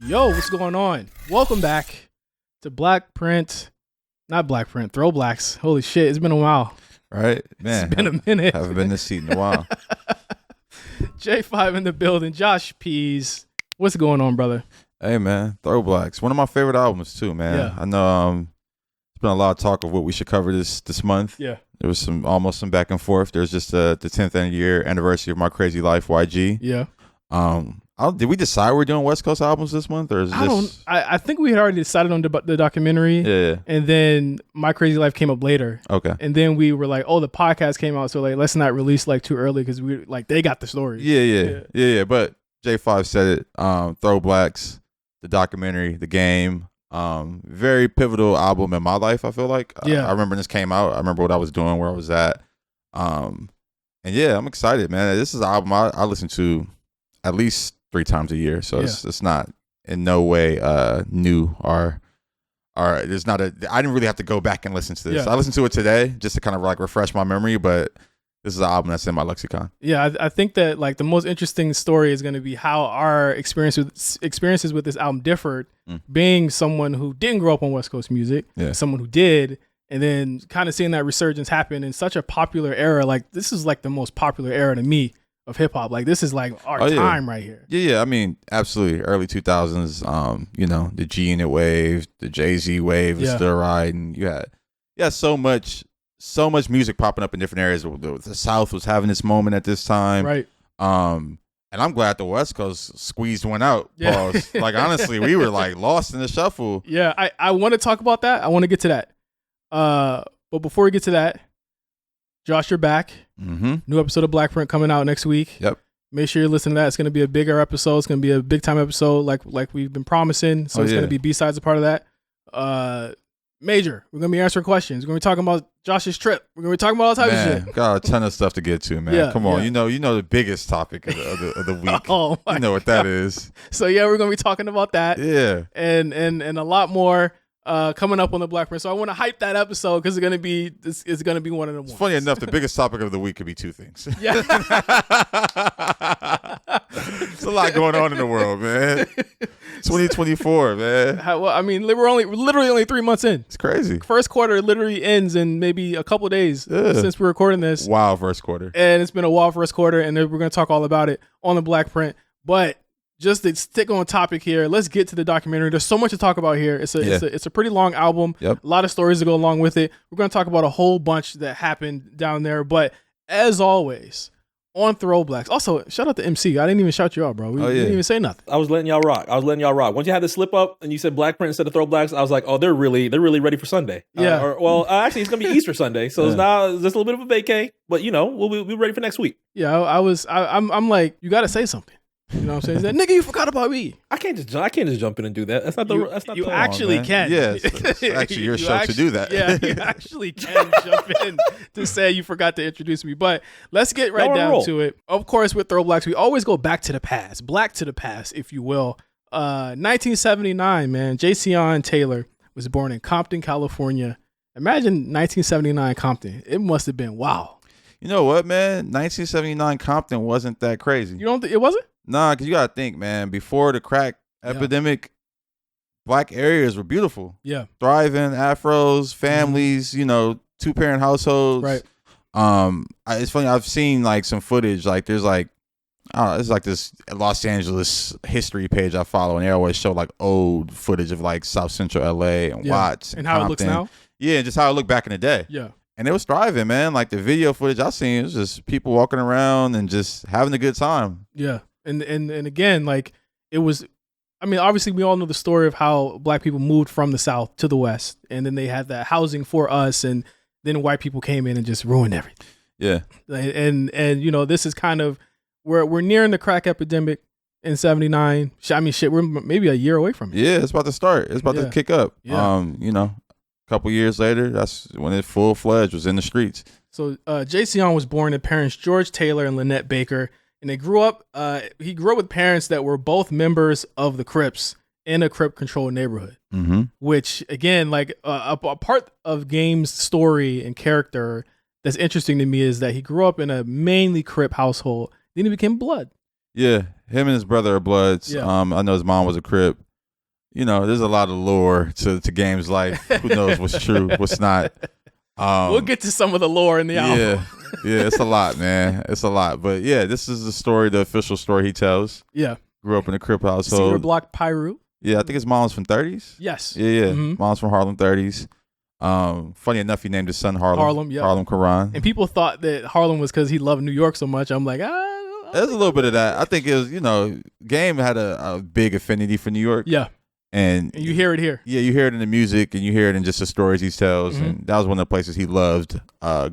Yo, what's going on? Welcome back to ThrowBLKs. Holy shit, it's been a while. Right, man. It's been a minute. Haven't been this seat in a while. J5 in the building. Josh Pease. What's going on, brother? Hey, man. ThrowBLKs. One of my favorite albums too, man. Yeah. I know there's been a lot of talk of what we should cover this month. Yeah. There was almost some back and forth. There's just the 10th year anniversary of My Crazy Life, YG. Yeah. Did we decide we're doing West Coast albums this month, or is I think we had already decided on the documentary. Yeah. And then My Crazy Life came up later. Okay. And then we were like, oh, the podcast came out, so like let's not release like too early because we like they got the story. Yeah. But J5 said it. ThrowBLKs, the documentary, the game. Very pivotal album in my life, I feel like. Yeah. I remember when this came out. I remember what I was doing, where I was at. And yeah, I'm excited, man. This is an album I listen to at least 3 times a year. So it's not in no way new or there's not I didn't really have to go back and listen to this. Yeah. I listened to it today just to kind of like refresh my memory, but this is an album that's in my lexicon. Yeah, I think that like the most interesting story is going to be how our experiences with this album differed, being someone who didn't grow up on West Coast music, someone who did, and then kind of seeing that resurgence happen in such a popular era. Like this is like the most popular era to me of hip hop. Like this is like our time right here. Yeah. I mean, absolutely. Early 2000s. The G Unit wave, the Jay-Z wave is still riding. You had so much music popping up in different areas. The South was having this moment at this time. Right. And I'm glad the West Coast squeezed one out. Yeah. Like honestly, we were like lost in the shuffle. Yeah, I want to talk about that. I want to get to that. But before we get to that, Josh, you're back. Mm-hmm. New episode of Black Print coming out next week. Yep. Make sure you listen to that. It's going to be a bigger episode. It's going to be a big time episode like we've been promising. So it's going to be B-sides a part of that. Major. We're going to be answering questions. We're going to be talking about Josh's trip. We're going to be talking about all types of shit. Got a ton of stuff to get to, man. Yeah, Come on. yeah. You know the biggest topic of the week. Oh, you know what that is. So yeah, we're going to be talking about that. Yeah. And a lot more coming up on the Black Print. So I want to hype that episode because it's gonna be one of the ones. Funny enough, the biggest topic of the week could be 2 things. Yeah. There's a lot going on in the world, man. 2024, man. Well, I mean, we're literally only 3 months in. It's crazy. First quarter literally ends in maybe a couple days since we're recording this. Wow, first quarter. And it's been a wild first quarter, and we're gonna talk all about it on the Black Print. But just to stick on topic here, let's get to the documentary. There's so much to talk about here. It's a pretty long album. Yep. A lot of stories to go along with it. We're going to talk about a whole bunch that happened down there. But as always, on ThrowBLKs. Also, shout out to MC. I didn't even shout you out, bro. We didn't even say nothing. I was letting y'all rock. Once you had the slip up and you said Black Print instead of ThrowBLKs, I was like, oh, they're really ready for Sunday. Yeah. Actually, it's gonna be Easter Sunday, so it's now just a little bit of a vacay. But we'll be ready for next week. Yeah, I'm like, you got to say something. You know what I'm saying? He's like, nigga, you forgot about me. I can't just jump in and do that. That's not the. You actually can. Yeah, it's actually your show to do that. Yeah, you actually can jump in to say you forgot to introduce me. But let's get right down to it. Of course, with ThrowBLKs, we always go back to the past, black to the past, if you will. 1979, man. Jayceon Taylor was born in Compton, California. Imagine 1979 Compton. It must have been wow. You know what, man? 1979 Compton wasn't that crazy. You don't think it wasn't? Nah, because you got to think, man, before the crack epidemic, black areas were beautiful. Yeah. Thriving, afros, families, 2-parent households. Right. It's funny, I've seen like some footage, like there's like, it's like this Los Angeles history page I follow, and they always show like old footage of like South Central LA and Watts. And how Compton. It looks now? Yeah, just how it looked back in the day. Yeah. And it was thriving, man. Like the video footage I seen, it was just people walking around and just having a good time. Yeah. And again, like it was, I mean, obviously we all know the story of how black people moved from the South to the West, and then they had that housing for us, and then white people came in and just ruined everything. Yeah. And this is kind of, we're nearing the crack epidemic in 79. I mean, shit, we're maybe a year away from it. Yeah, it's about to start. It's about to kick up. Yeah. A couple years later, that's when it full-fledged was in the streets. So Jayceon was born to parents George Taylor and Lynette Baker. And he grew up with parents that were both members of the Crips in a Crip-controlled neighborhood. Mm-hmm. Which, again, like a part of Game's story and character that's interesting to me is that he grew up in a mainly Crip household. Then he became Blood. Yeah, him and his brother are Bloods. Yeah. I know his mom was a Crip. there's a lot of lore to games life. Who knows what's true, what's not. We'll get to some of the lore in the album. Yeah, it's a lot, man. It's a lot. But yeah, this is the story, the official story he tells. Yeah. Grew up in a Crip household. Cedar Block, Piru. Yeah, I think his mom's from 30s. Yes. Yeah. Mom's from Harlem 30s. Funny enough, he named his son Harlem. Harlem Karan. And people thought that Harlem was because he loved New York so much. I'm like, there's a little bit of that. I think it was, Game had a big affinity for New York. Yeah. And you hear it here. Yeah, you hear it in the music and you hear it in just the stories he tells. And that was one of the places he loved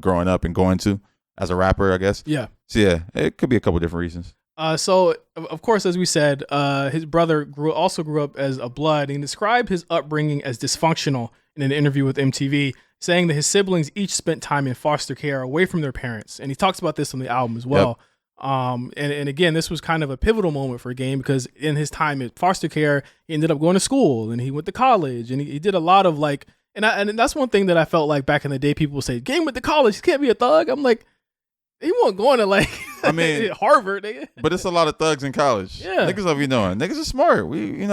growing up and going to as a rapper, I guess. Yeah. So yeah, it could be a couple different reasons. So of course, as we said, his brother also grew up as a blood, and he described his upbringing as dysfunctional in an interview with MTV, saying that his siblings each spent time in foster care away from their parents. And he talks about this on the album as well. Yep. And again, this was kind of a pivotal moment for Game because in his time at foster care, he ended up going to school and he went to college and he did a lot of like, and that's one thing that I felt like back in the day, people would say, Game went to college, he can't be a thug. I'm like, he wasn't going to like, Harvard. But it's a lot of thugs in college. Yeah. Niggas will be knowing. Niggas are smart. We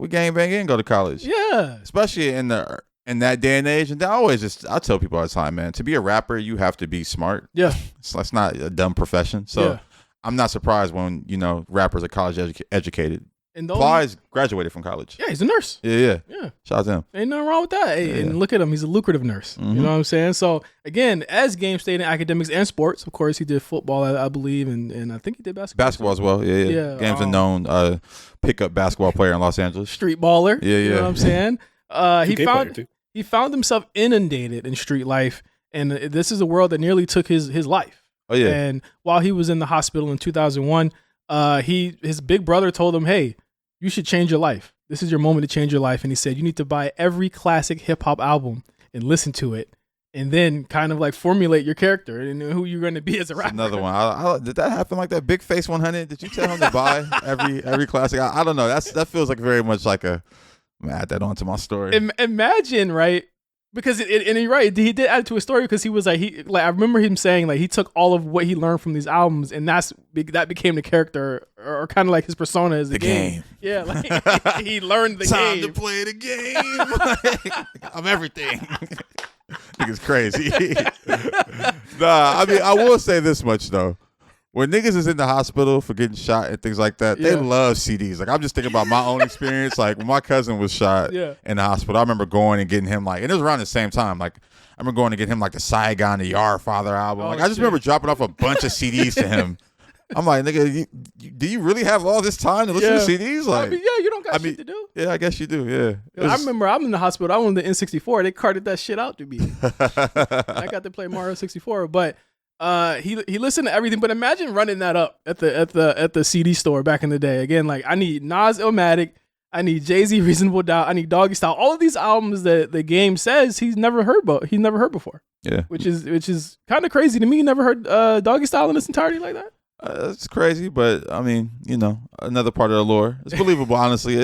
gang bang and go to college. Yeah. Especially in that day and age. And I tell people all the time, man, to be a rapper, you have to be smart. Yeah. So that's not a dumb profession. So I'm not surprised when, rappers are college educated. And Plies graduated from college. Yeah, he's a nurse. Yeah. Shout out to him. Ain't nothing wrong with that. Hey, and look at him. He's a lucrative nurse. You know what I'm saying? So, again, as Game stayed in academics and sports, of course, he did football, I believe, and I think he did basketball. Basketball as well. Yeah. Game's a known pickup basketball player in Los Angeles. Street baller. Yeah. You know what I'm saying? He found himself inundated in street life, and this is a world that nearly took his life. Oh, yeah. And while he was in the hospital in 2001, his big brother told him, hey, you should change your life. This is your moment to change your life. And he said, you need to buy every classic hip hop album and listen to it. And then kind of like formulate your character and who you're going to be as a rapper. That's another one. Did that happen like that? Big Face 100? Did you tell him to buy every classic? I don't know. That feels like very much like I'm gonna add that onto my story. Imagine, right? Because and you're right, he did add it to his story because he was like I remember him saying like he took all of what he learned from these albums and that became the character or kind of like his persona as the game. Yeah, like he learned the Time game. to play the game. I'm everything. Niggas crazy. Nah, I will say this much though. When niggas is in the hospital for getting shot and things like that, they love CDs. Like, I'm just thinking about my own experience. Like, when my cousin was shot in the hospital, I remember going and getting him, like, and it was around the same time. Like, I remember going to get him, like, the Saigon, the Yar Father album. I just remember dropping off a bunch of CDs to him. I'm like, nigga, do you really have all this time to listen to CDs? Like, you don't got shit to do. Yeah, I guess you do, yeah. I remember I'm in the hospital. I wanted the N64. They carted that shit out to me. I got to play Mario 64, but... he listened to everything, but imagine running that up at the CD store back in the day. Again, like I need Nas Illmatic, I need Jay-Z Reasonable Doubt, I need Doggy Style. All of these albums that the Game says he's never heard before. Yeah, which is kind of crazy to me. You never heard Doggy Style in its entirety like that. It's crazy, but I mean, another part of the lore. It's believable, honestly.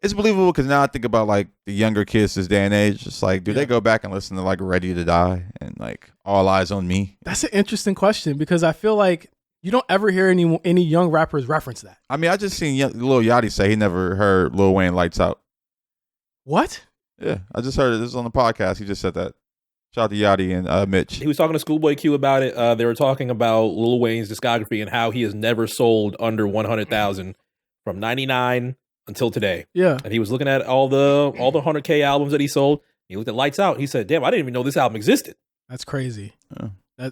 It's believable because now I think about like the younger kids this day and age. It's like, do they go back and listen to like Ready to Die and like All Eyes on Me? That's an interesting question because I feel like you don't ever hear any young rappers reference that. I mean, I just seen Lil Yachty say he never heard Lil Wayne Lights Out. What? Yeah, I just heard it. This is on the podcast. He just said that. Shout out to Yachty and Mitch. He was talking to Schoolboy Q about it. They were talking about Lil Wayne's discography and how he has never sold under 100,000 from 99 until today. Yeah. And he was looking at all the 100K albums that he sold. He looked at Lights Out. He said, damn, I didn't even know this album existed. That's crazy. Yeah.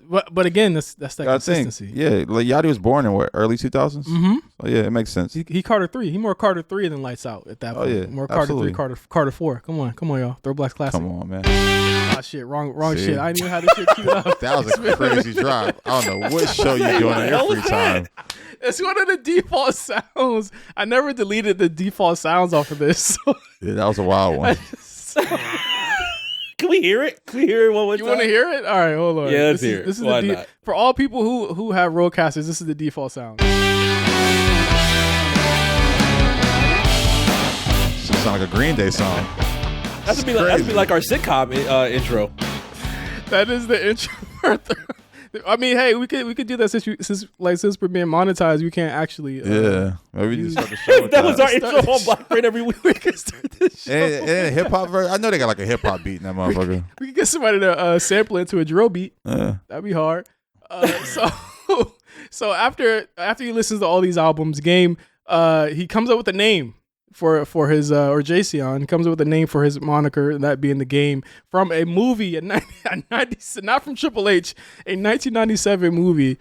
But again, that's that consistency. Yeah, like Yachty was born in what, early 2000s? Mm-hmm. So yeah, it makes sense. He Carter 3. He more Carter 3 than Lights Out at that point. Oh yeah, more Carter absolutely. 3, Carter 4. Come on, y'all. ThrowBLKs classic. Come on, man. Ah, shit, wrong shit. I didn't even have this shit queued up. That was a crazy drop. I don't know what show you doing in your free time. It's one of the default sounds. I never deleted the default sounds off of this. Yeah, that was a wild one. Can we hear it? Can we hear it one more time? You want to hear it? All right, hold on. Yeah, let's hear it. This is Why not? For all people who have roadcasters, this is the default sound. Sounds like a Green Day song. That'd be like our sitcom intro. That is the intro. I mean, hey, we could do that since we're being monetized. We can't actually. Maybe we just start the show. That was our intro on Black Brain every week. We could start this show. And hip hop version. I know they got like a hip hop beat in that motherfucker. We could get somebody to sample it to a drill beat. That'd be hard. So after he listens to all these albums, Game he comes up with a name for his or Jayceon comes up with a name for his moniker, and that being the Game, from a movie not from Triple H, a 1997 movie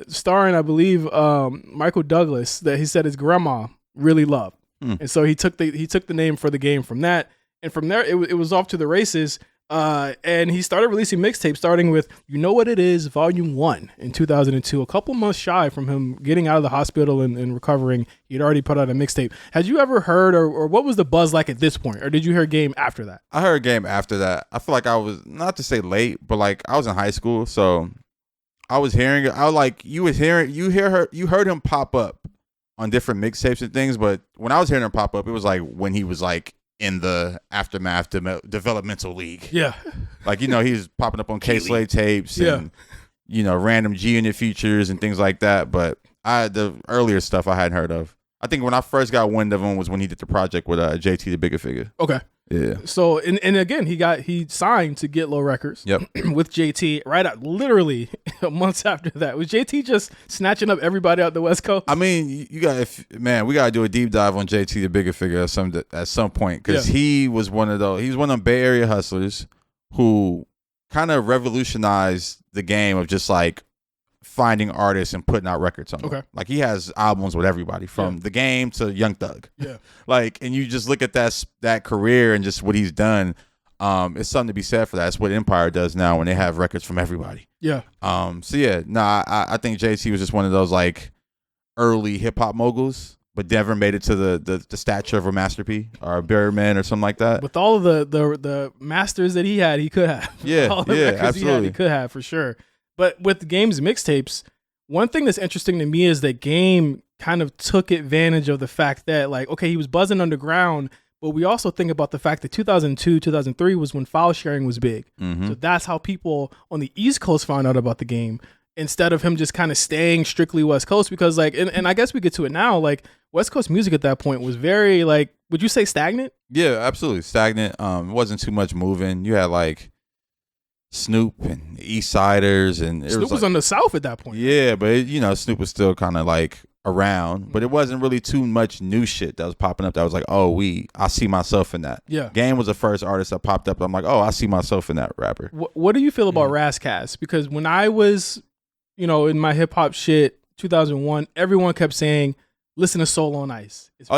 starring, I believe, Michael Douglas, that he said his grandma really loved. And so he took the name for the Game from that, and from there it was off to the races. And he started releasing mixtapes, starting with You Know What It Is, Volume 1 in 2002. A couple months shy from him getting out of the hospital and recovering, he'd already put out a mixtape. Had you ever heard, or what was the buzz like at this point? Or did you hear Game after that? I heard Game after that. I feel like I was, not to say late, but like I was in high school, so I was hearing it. I was like, you heard him pop up on different mixtapes and things, but when I was hearing him pop up, it was like when he was like in the Aftermath developmental league. Yeah. Like, he's popping up on K-Slade tapes and, random G-Unit features and things like that. But the earlier stuff I hadn't heard of. I think when I first got wind of him was when he did the project with JT the Bigger Figure. Okay. Yeah. So, and again, he signed to Get Low Records. Yep. With JT right out, literally months after that. Was JT just snatching up everybody out the West Coast? I mean, we got to do a deep dive on JT the Bigger Figure at some point, because he was one of them Bay Area hustlers who kind of revolutionized the game of just like finding artists and putting out records on them. Okay. Like, he has albums with everybody from The Game to Young Thug. Yeah. Like, and you just look at that career and just what he's done. It's something to be said for that. That's what Empire does now when they have records from everybody. Yeah. I think JT was just one of those like early hip hop moguls, but never made it to the stature of a Master P or a Birdman or something like that. With all of the masters that he had, he could have. Yeah. All the records Absolutely. he could have for sure. But with Game's mixtapes, one thing that's interesting to me is that Game kind of took advantage of the fact that, like, okay, he was buzzing underground, but we also think about the fact that 2002, 2003 was when file sharing was big. Mm-hmm. So that's how people on the East Coast found out about the Game, instead of him just kind of staying strictly West Coast. Because, like, and I guess we get to it now, like, West Coast music at that point was very, like, would you say stagnant? Yeah, absolutely. Stagnant. It wasn't too much moving. You had, like, Snoop and East Siders, and Snoop was on the South at that point. Yeah, but Snoop was still kind of like around, but it wasn't really too much new shit that was popping up that was like, I see myself in that. Yeah. Game was the first artist that popped up. I'm like, I see myself in that rapper. What do you feel about Razzcast? Because when I was, in my hip hop shit, 2001, everyone kept saying, listen to Soul on Ice. It's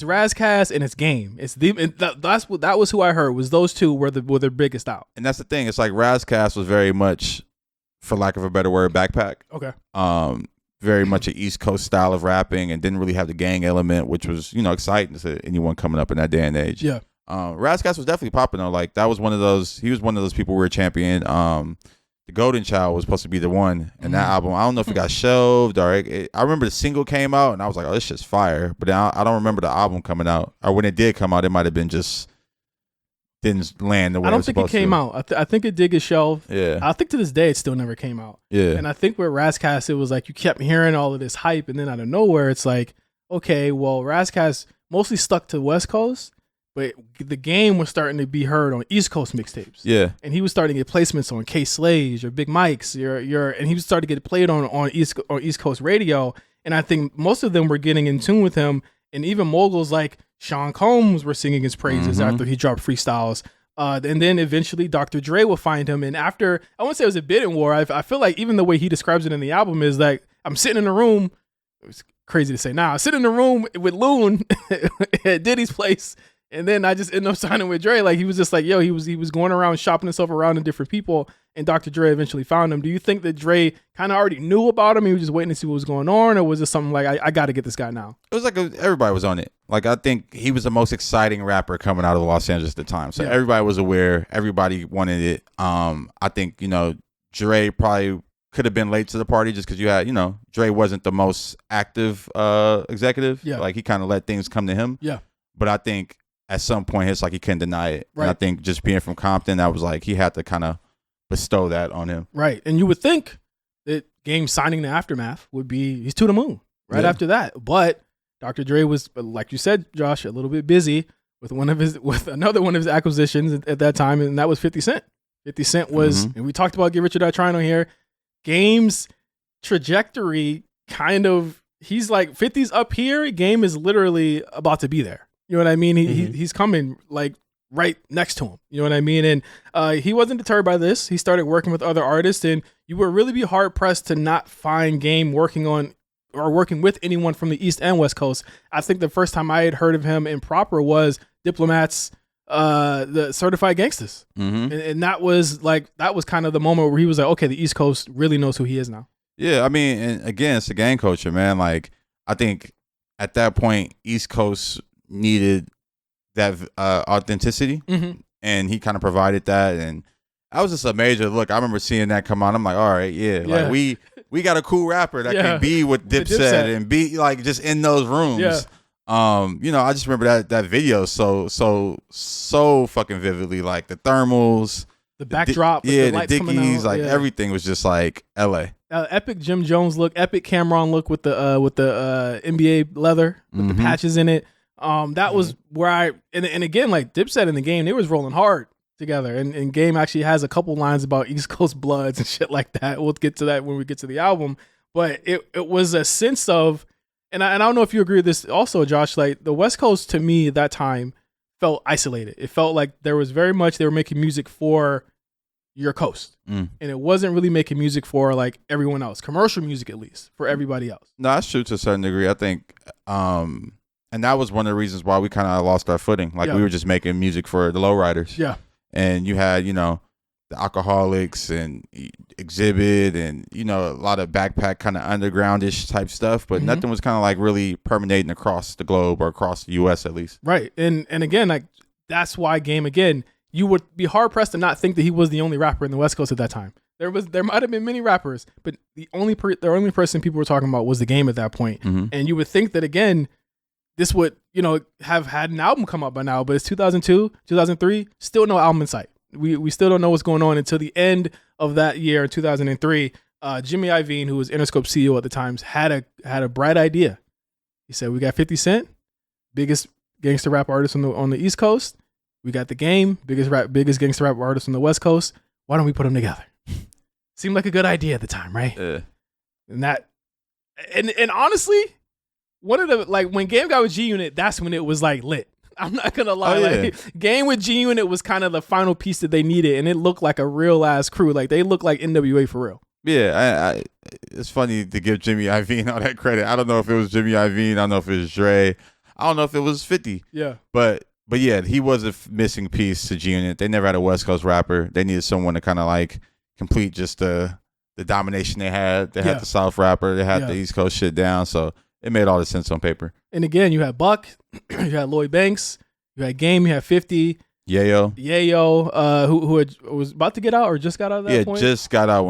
Razzcast and it's Game. That was who I heard. Was those two were their biggest out. And that's the thing. It's like Razzcast was very much, for lack of a better word, backpack. Okay. Very much an East Coast style of rapping, and didn't really have the gang element, which was exciting to anyone coming up in that day and age. Yeah. Razzcast was definitely popping though. Like, that was one of those. He was one of those people we were championing. The Golden Child was supposed to be the one, and that album, I don't know if it got shelved or I remember the single came out and I was like, this shit's fire. But I don't remember the album coming out, or when it did come out, it might have been just didn't land the way I don't think it came out. I think it did get shelved. Yeah. I think to this day it still never came out. Yeah. And I think with Razzcast, it was like you kept hearing all of this hype, and then out of nowhere, it's like, okay, well, Razzcast mostly stuck to West Coast, but the Game was starting to be heard on East Coast mixtapes. Yeah. And he was starting to get placements on K-Slays or Big Mike's, and he was starting to get played on East Coast radio. And I think most of them were getting in tune with him. And even moguls like Sean Combs were singing his praises after he dropped freestyles. And then eventually Dr. Dre will find him. And after, I won't say it was a bidding war. I feel like even the way he describes it in the album is like, I'm sitting in a room. It's crazy to say now. I sit in a room with Loon at Diddy's place. And then I just ended up signing with Dre. Like, he was just like, he was going around shopping himself around to different people, and Dr. Dre eventually found him. Do you think that Dre kind of already knew about him? He was just waiting to see what was going on, or was it something like, I got to get this guy now? It was like everybody was on it. Like, I think he was the most exciting rapper coming out of Los Angeles at the time. So everybody was aware. Everybody wanted it. I think, Dre probably could have been late to the party just because you had, Dre wasn't the most active executive. Yeah. Like, he kind of let things come to him. Yeah. But I think at some point, it's like he couldn't deny it. Right. And I think just being from Compton, that was like he had to kind of bestow that on him. Right. And you would think that Game signing the Aftermath would be, he's to the moon right after that. But Dr. Dre was, like you said, Josh, a little bit busy with another one of his acquisitions at that time, and that was 50 Cent. 50 Cent was, and we talked about Get Rich or Die Trying on here, Game's trajectory kind of, he's like 50's up here, Game is literally about to be there. You know what I mean? He's coming like right next to him. You know what I mean? And he wasn't deterred by this. He started working with other artists, and you would really be hard pressed to not find Game working on or working with anyone from the East and West Coast. I think the first time I had heard of him in proper was Diplomat's the Certified Gangsters. And that was kind of the moment where he was like, okay, the East Coast really knows who he is now. Yeah, I mean, and again, it's the gang culture, man. Like, I think at that point, East Coast needed that authenticity, and he kind of provided that, and that was just a major look. I remember seeing that come on. I'm like, all right, like we got a cool rapper that can be with Dipset and be like just in those rooms. You know, I just remember that video so fucking vividly, like the thermals, the backdrop, the Dickies, like everything was just like LA. Epic Jim Jones look, epic Cameron look with the NBA leather with the patches in it. That was where and again, like Dipset in the Game, they was rolling hard together, and Game actually has a couple lines about East Coast Bloods and shit like that. We'll get to that when we get to the album, but it was a sense of, and I don't know if you agree with this also, Josh, like the West Coast to me at that time felt isolated. It felt like there was very much, they were making music for your coast, and it wasn't really making music for like everyone else, commercial music at least, for everybody else. No, that's true to a certain degree. I think and that was one of the reasons why we kind of lost our footing. Like we were just making music for the lowriders. Yeah. And you had, you know, the Alcoholics and Exhibit and, you know, a lot of backpack kind of undergroundish type stuff, but nothing was kind of like really permeating across the globe or across the US at least. Right. And again, like that's why Game, again, you would be hard pressed to not think that he was the only rapper in the West Coast at that time. There might have been many rappers, but the only person people were talking about was the Game at that point. And you would think that, again, this would, you know, have had an album come out by now, but it's 2002, 2003, still no album in sight. We still don't know what's going on until the end of that year, 2003. Jimmy Iovine, who was Interscope CEO at the time, had a bright idea. He said, we got 50 Cent, biggest gangster rap artist on the East Coast. We got the Game, biggest gangster rap artist on the West Coast. Why don't we put them together? Seemed like a good idea at the time, right? And honestly, one of the, like, when Game got with G Unit, that's when it was like lit. I'm not gonna lie. Like, Game with G Unit was kind of the final piece that they needed, and it looked like a real ass crew. Like they looked like NWA for real. Yeah, it's funny to give Jimmy Iovine all that credit. I don't know if it was Jimmy Iovine. I don't know if it was Dre. I don't know if it was 50. Yeah. But yeah, he was a missing piece to G Unit. They never had a West Coast rapper. They needed someone to kind of like complete just the domination they had. They had the South rapper. They had the East Coast shit down. So it made all the sense on paper. And again, you had Buck, you had Lloyd Banks, you had Game, you had 50. Yayo, who was about to get out or just got out at that point? Yeah, just got out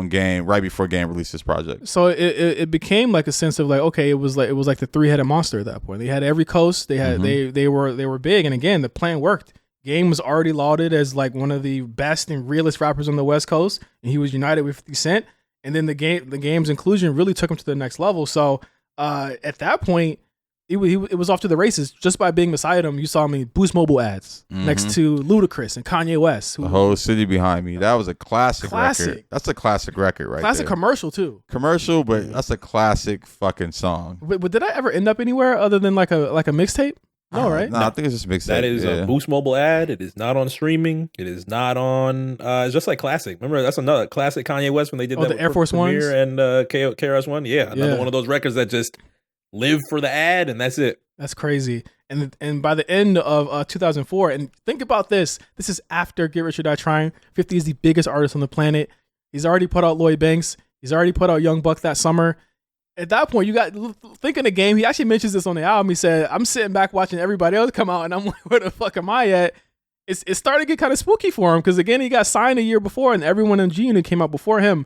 right before Game released his project. So it became like a sense of like, okay, it was like the three-headed monster at that point. They had every coast. They had they were big, and again, the plan worked. Game was already lauded as like one of the best and realest rappers on the West Coast, and he was united with 50 Cent. And then the Game's inclusion really took him to the next level. So at that point, it was off to the races just by being beside him. You saw me Boost Mobile ads next to Ludacris and Kanye West. The whole city behind me. That was a classic record. That's a classic record right Classic there. Commercial too. Commercial, but that's a classic fucking song. But did I ever end up anywhere other than like a mixtape? No, right? No, I think it's just mixtape. That is a Boost Mobile ad. It is not on streaming. It is not on. It's just like classic. Remember, that's another classic Kanye West when they did that the with Air Force Ones and KRS-One. Yeah, another one of those records that just live for the ad, and that's it. That's crazy. And by the end of 2004, and think about this. This is after Get Rich or Die Trying. 50 is the biggest artist on the planet. He's already put out Lloyd Banks. He's already put out Young Buck that summer. At that point, you got thinking the Game. He actually mentions this on the album. He said, "I'm sitting back watching everybody else come out, and I'm like, where the fuck am I at?" It started to get kind of spooky for him because again, he got signed a year before, and everyone in G Unit came out before him.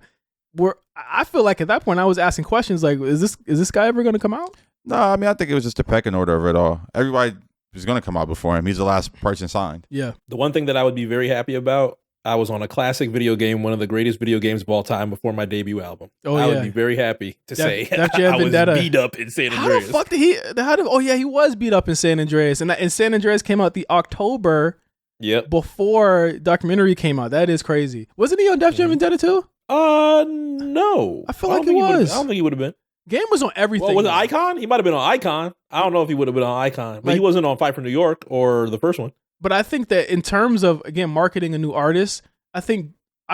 I feel like at that point, I was asking questions like, "Is this guy ever going to come out?" No, I mean, I think it was just a pecking order of it all. Everybody was going to come out before him. He's the last person signed. Yeah. The one thing that I would be very happy about, I was on a classic video game, one of the greatest video games of all time before my debut album. I would be very happy to say I was beat up in San Andreas. How the fuck did he? Oh yeah, he was beat up in San Andreas, and San Andreas came out the October. Yep. Before documentary came out. That is crazy. Wasn't he on Def Jam Vendetta too? No. I feel like he was. I don't think he would have been. Game was on everything. Well, was it Icon? He might have been on Icon. I don't know if he would have been on Icon, but he wasn't on Fight for New York or the first one. But I think that in terms of, again, marketing a new artist, I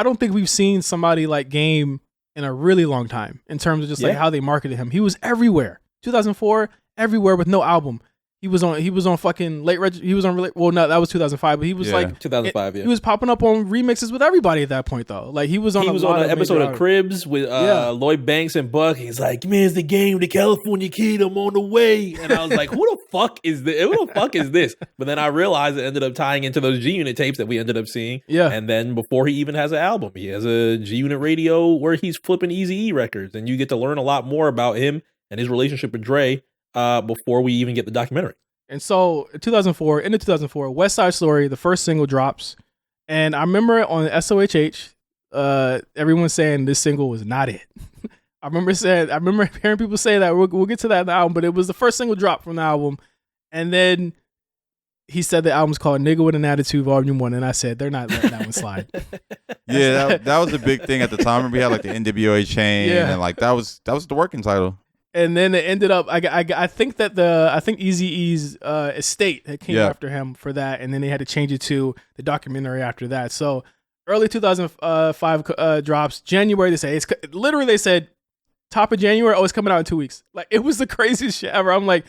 don't think we've seen somebody like Game in a really long time in terms of just like how they marketed him. He was everywhere. 2004, everywhere with no album. He was on fucking he was on, well, no, that was 2005, but he was like 2005. He was popping up on remixes with everybody at that point though. Like he was on an episode of Cribs with Lloyd Banks and Buck. He's like, man, it's the Game, the California Kid, I'm on the way. And I was like, who the fuck is this? Who the fuck is this? But then I realized it ended up tying into those G Unit tapes that we ended up seeing. Yeah. And then before he even has an album, he has a G Unit radio where he's flipping Eazy-E records, and you get to learn a lot more about him and his relationship with Dre before we even get the documentary. And so in 2004, West Side Story, the first single drops. And I remember on SOHH, everyone saying this single was not it. I remember hearing people say that. We'll get to that in the album, but it was the first single drop from the album. And then he said the album's called Nigga with an Attitude Volume 1. And I said, they're not letting that one slide. Yeah, that was a big thing at the time. I remember we had like the NWA chain, and like that was the working title. And then it ended up. I think Eazy-E's estate had came after him for that, and then they had to change it to the documentary after that. So early 2005 drops. January they said top of January. Oh, it's coming out in 2 weeks. Like it was the craziest shit ever. I'm like,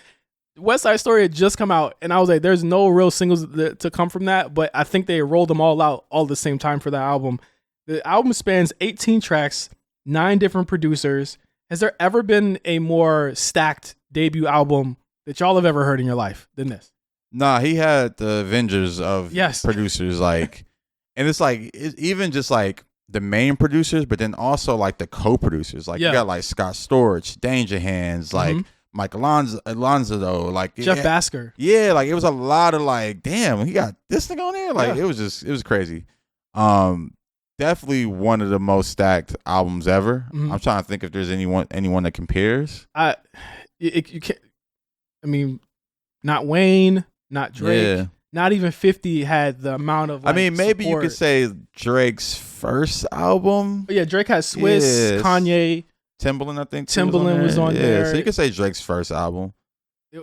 West Side Story had just come out, and I was like, there's no real singles to come from that. But I think they rolled them all out all at the same time for that album. The album spans 18 tracks, 9 different producers. Has there ever been a more stacked debut album that y'all have ever heard in your life than this? Nah, he had the Avengers of producers, like, and it's like even just like the main producers, but then also like the co-producers. Like you got like Scott Storch, Danger Hands, like Mike Alonzo, like Jeff Basker. Yeah, like it was a lot of like, damn, he got this thing on there. Like it was crazy. Definitely one of the most stacked albums ever. I'm trying to think if there's anyone that compares. You can't. I mean, not Wayne, not Drake, not even 50 had the amount of. Like, maybe support. you could say Drake's first album. But yeah, Drake had Swiss, Kanye, Timbaland. I think Timbaland was on there. So you could say Drake's first album,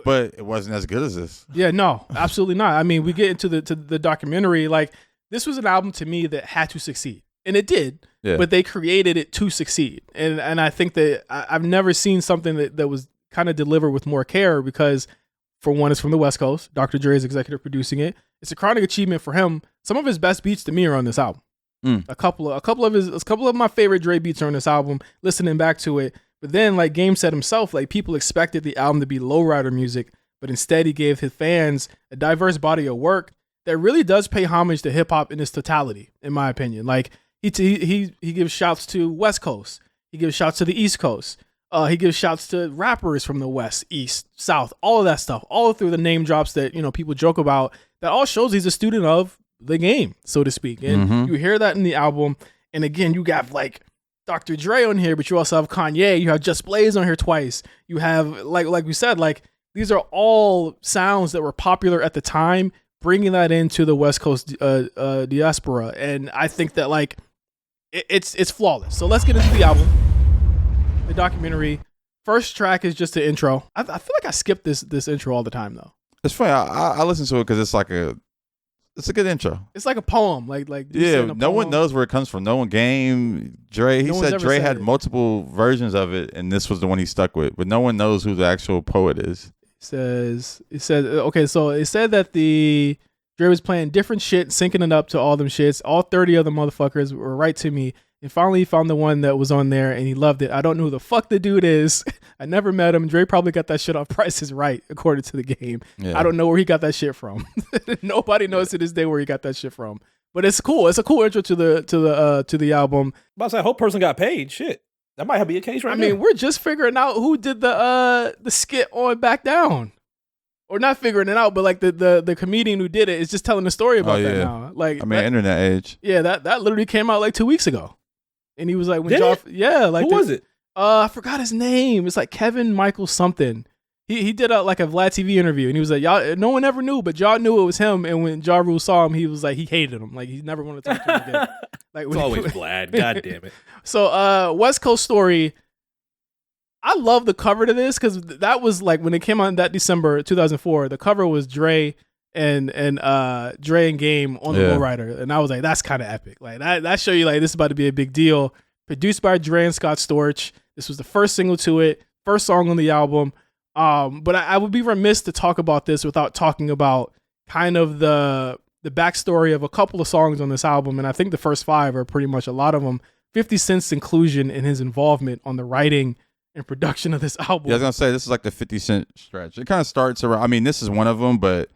but it wasn't as good as this. Yeah, no, absolutely not. I mean, we get into the documentary. Like this was an album to me that had to succeed. And it did, but they created it to succeed. And I think that I've never seen something that was kind of delivered with more care because, for one, it's from the West Coast. Dr. Dre is executive producing it. It's a chronic achievement for him. Some of his best beats to me are on this album. A couple of my favorite Dre beats are on this album, listening back to it. But then, like Game said himself, like people expected the album to be lowrider music, but instead he gave his fans a diverse body of work that really does pay homage to hip hop in its totality, in my opinion. Like, He gives shouts to West Coast. He gives shouts to the East Coast. He gives shouts to rappers from the West, East, South, all of that stuff, all through the name drops that people joke about. That all shows he's a student of the game, so to speak. And you hear that in the album. And again, you got like Dr. Dre on here, but you also have Kanye. You have Just Blaze on here twice. You have like we said, like these are all sounds that were popular at the time, bringing that into the West Coast diaspora. And I think that like. It's flawless. So let's get into the album, the documentary. First track is just the intro. I feel like I skip this intro all the time though. It's funny. I listen to it because it's a good intro. It's like a poem. Like no one knows where it comes from. No one Game Dre. He said Dre had multiple versions of it, and this was the one he stuck with. But no one knows who the actual poet is. It said okay. So it said that Dre was playing different shit, syncing it up to all them shits. All 30 of the motherfuckers were right to me. And finally he found the one that was on there and he loved it. I don't know who the fuck the dude is. I never met him. Dre probably got that shit off Price is Right, according to the Game. Yeah. I don't know where he got that shit from. Nobody knows to this day where he got that shit from. But it's cool. It's a cool intro to the album. But I was like, I hope person got paid. Shit. That might be a case right now. I mean, we're just figuring out who did the skit on Back Down. or not figuring it out, but like the comedian who did it is just telling the story about that now. Like, I mean, internet age. Yeah, that literally came out like 2 weeks ago, and he was like, Who was it? I forgot his name. It's like Kevin Michael something. He did like a Vlad TV interview, and he was like, y'all, no one ever knew, but y'all knew it was him. And when Ja Rule saw him, he was like, he hated him, like he never wanted to talk to him again. Like it's always Vlad. God damn it. So, West Coast Story. I love the cover to this because that was like when it came out that December 2004. The cover was Dre and Dre and Game on the lowrider, and I was like, that's kind of epic. Like that show you like this is about to be a big deal. Produced by Dre and Scott Storch. This was the first single to it, first song on the album. But I would be remiss to talk about this without talking about kind of the backstory of a couple of songs on this album, and I think the first 5 are pretty much a lot of them. 50 Cent's inclusion and his involvement on the writing and production of this album. Yeah, I was gonna say this is like the 50 Cent stretch. It kind of starts around. I mean, this is one of them, but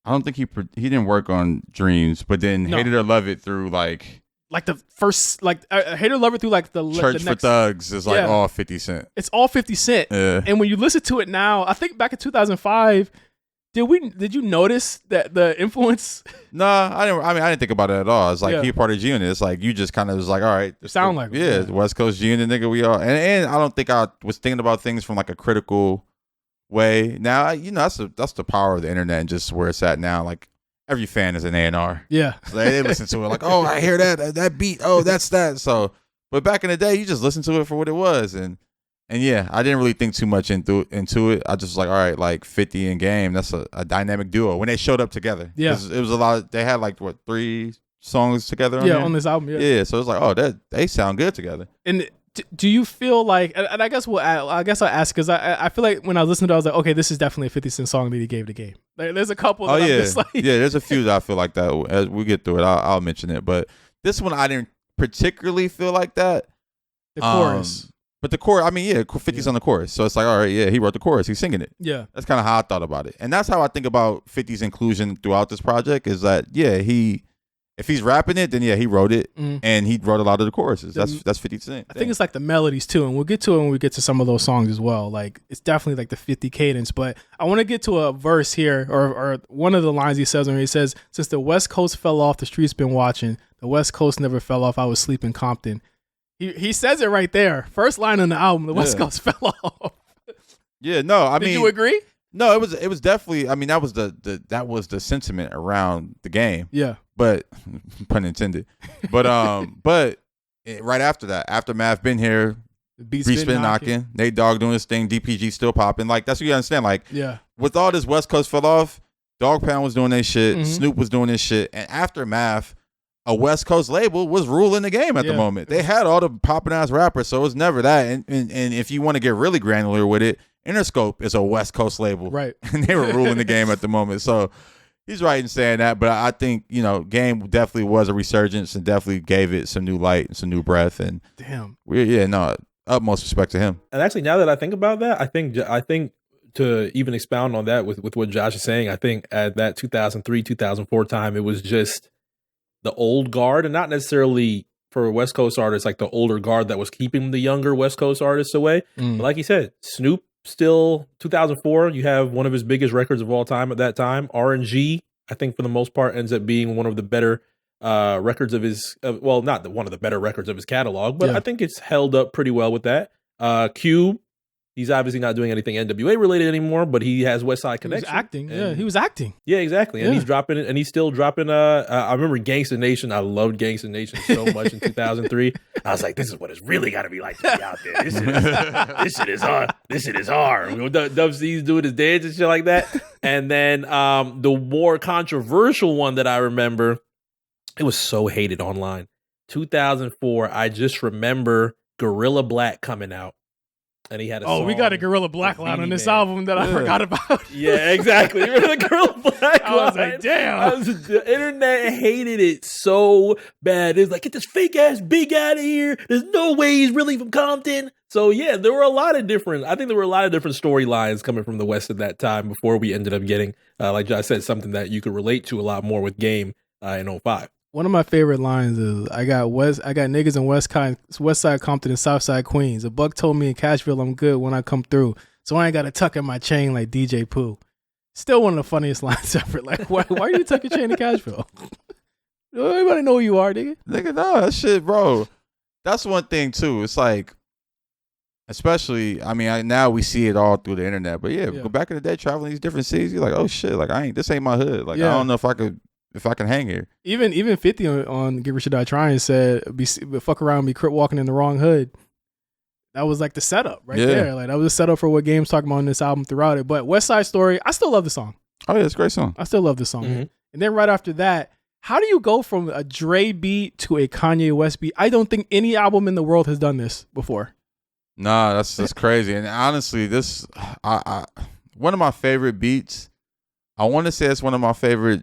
I don't think he didn't work on Dreams, but then Hate It or Love It through like the first Hate or Love It through like the Church the next, for Thugs is like all 50 Cent. It's all 50 Cent. Yeah. And when you listen to it now, I think back in 2005. Did you notice that the influence? Nah, I didn't. I mean, I didn't think about it at all. It's like he part of G Unit. It's like you just kind of was like, all right, sound like West Coast G Unit nigga. We are, and I don't think I was thinking about things from like a critical way. Now, that's the power of the internet and just where it's at now. Like every fan is an A&R. Yeah, so they listen to it like, oh, I hear that beat. Oh, that's that. So, but back in the day, you just listened to it for what it was, and yeah, I didn't really think too much into it. I just was like, all right, like 50 and Game, that's a dynamic duo. When they showed up together, yeah, it was a lot. They had like 3 songs together. On this album. Yeah. So it was like, oh, they sound good together. And do you feel like? And I guess I'll ask because I feel like when I listened to it, I was like, okay, this is definitely a 50 Cent song that he gave the Game. Like, there's a couple. That I'm just like, there's a few that I feel like that. As we get through it, I'll mention it. But this one, I didn't particularly feel like that. The chorus. But the chorus, I mean, 50's on the chorus. So it's like, all right, he wrote the chorus. He's singing it. Yeah. That's kind of how I thought about it. And that's how I think about 50's inclusion throughout this project is that, if he's rapping it, then he wrote it. And he wrote a lot of the choruses. That's 50 Cent. I think it's like the melodies too. And we'll get to it when we get to some of those songs as well. Like it's definitely like the 50 cadence. But I want to get to a verse here or one of the lines he says when he says, since the West Coast fell off, the streets been watching. The West Coast never fell off. I was sleeping Compton. He says it right there. First line on the album, the West Coast fell off. Yeah, no, I mean, did you agree? No, it was definitely. I mean, that was the sentiment around the Game. Yeah, but pun intended. But right after that, Aftermath been here, Beats been knocking, Nate Dogg doing his thing, DPG still popping. Like that's what you understand. Like with all this West Coast fell off, Dogg Pound was doing their shit, Snoop was doing his shit, and Aftermath, a West Coast label, was ruling the game at the moment. They had all the popping ass rappers, so it was never that. And if you want to get really granular with it, Interscope is a West Coast label, right? And they were ruling the game at the moment. So he's right in saying that. But I think Game definitely was a resurgence and definitely gave it some new light and some new breath. And utmost respect to him. And actually, now that I think about that, I think to even expound on that with what Josh is saying, I think at that 2003, 2004 time, it was just the old guard, and not necessarily for West Coast artists, like the older guard that was keeping the younger West Coast artists away. But like you said, Snoop still 2004, you have one of his biggest records of all time at that time. RNG, I think for the most part, ends up being one of the better records of his, not one of the better records of his catalog, but I think it's held up pretty well with that. Cube, he's obviously not doing anything NWA related anymore, but he has West Side Connection. He was acting. He was acting. Yeah, exactly. And he's dropping it, and he's still dropping. I remember Gangsta Nation. I loved Gangsta Nation so much in 2003. I was like, this is what it's really got to be like to be out there. This shit is hard. This shit is hard. Dub C's doing his dance and shit like that. And then the more controversial one that I remember, it was so hated online. 2004. I just remember Gorilla Black coming out. And he had a song. We got a Gorilla Black line on this album that I forgot about. Yeah, exactly. Remember the Gorilla Black line? I was like, damn. The internet hated it so bad. It was like, get this fake ass Big out of here. There's no way he's really from Compton. So yeah, there were a lot of different storylines coming from the West at that time before we ended up getting, like Josh said, something that you could relate to a lot more with Game in 05. One of my favorite lines is I got niggas in West Side Compton and South Side Queens. A buck told me in Cashville I'm good when I come through, so I ain't got to tuck in my chain like DJ Pooh. Still one of the funniest lines ever. Like, why you took your chain to Cashville? Everybody know who you are, nigga. Nigga, no, that shit, bro. That's one thing too. It's like, especially, I mean, now we see it all through the internet. But yeah, go back in the day, traveling these different cities. You're like, oh shit, like this ain't my hood. Like I don't know if I can hang here. Even 50 on Give a Shit I Trying said, fuck around, be crip walking in the wrong hood. That was like the setup right there. Like that was a setup for what Game's talking about on this album throughout it. But West Side Story, I still love the song. Oh yeah, it's a great song. I still love the song. Mm-hmm. And then right after that, how do you go from a Dre beat to a Kanye West beat? I don't think any album in the world has done this before. Nah, that's crazy. And honestly, this one of my favorite beats. I want to say it's one of my favorite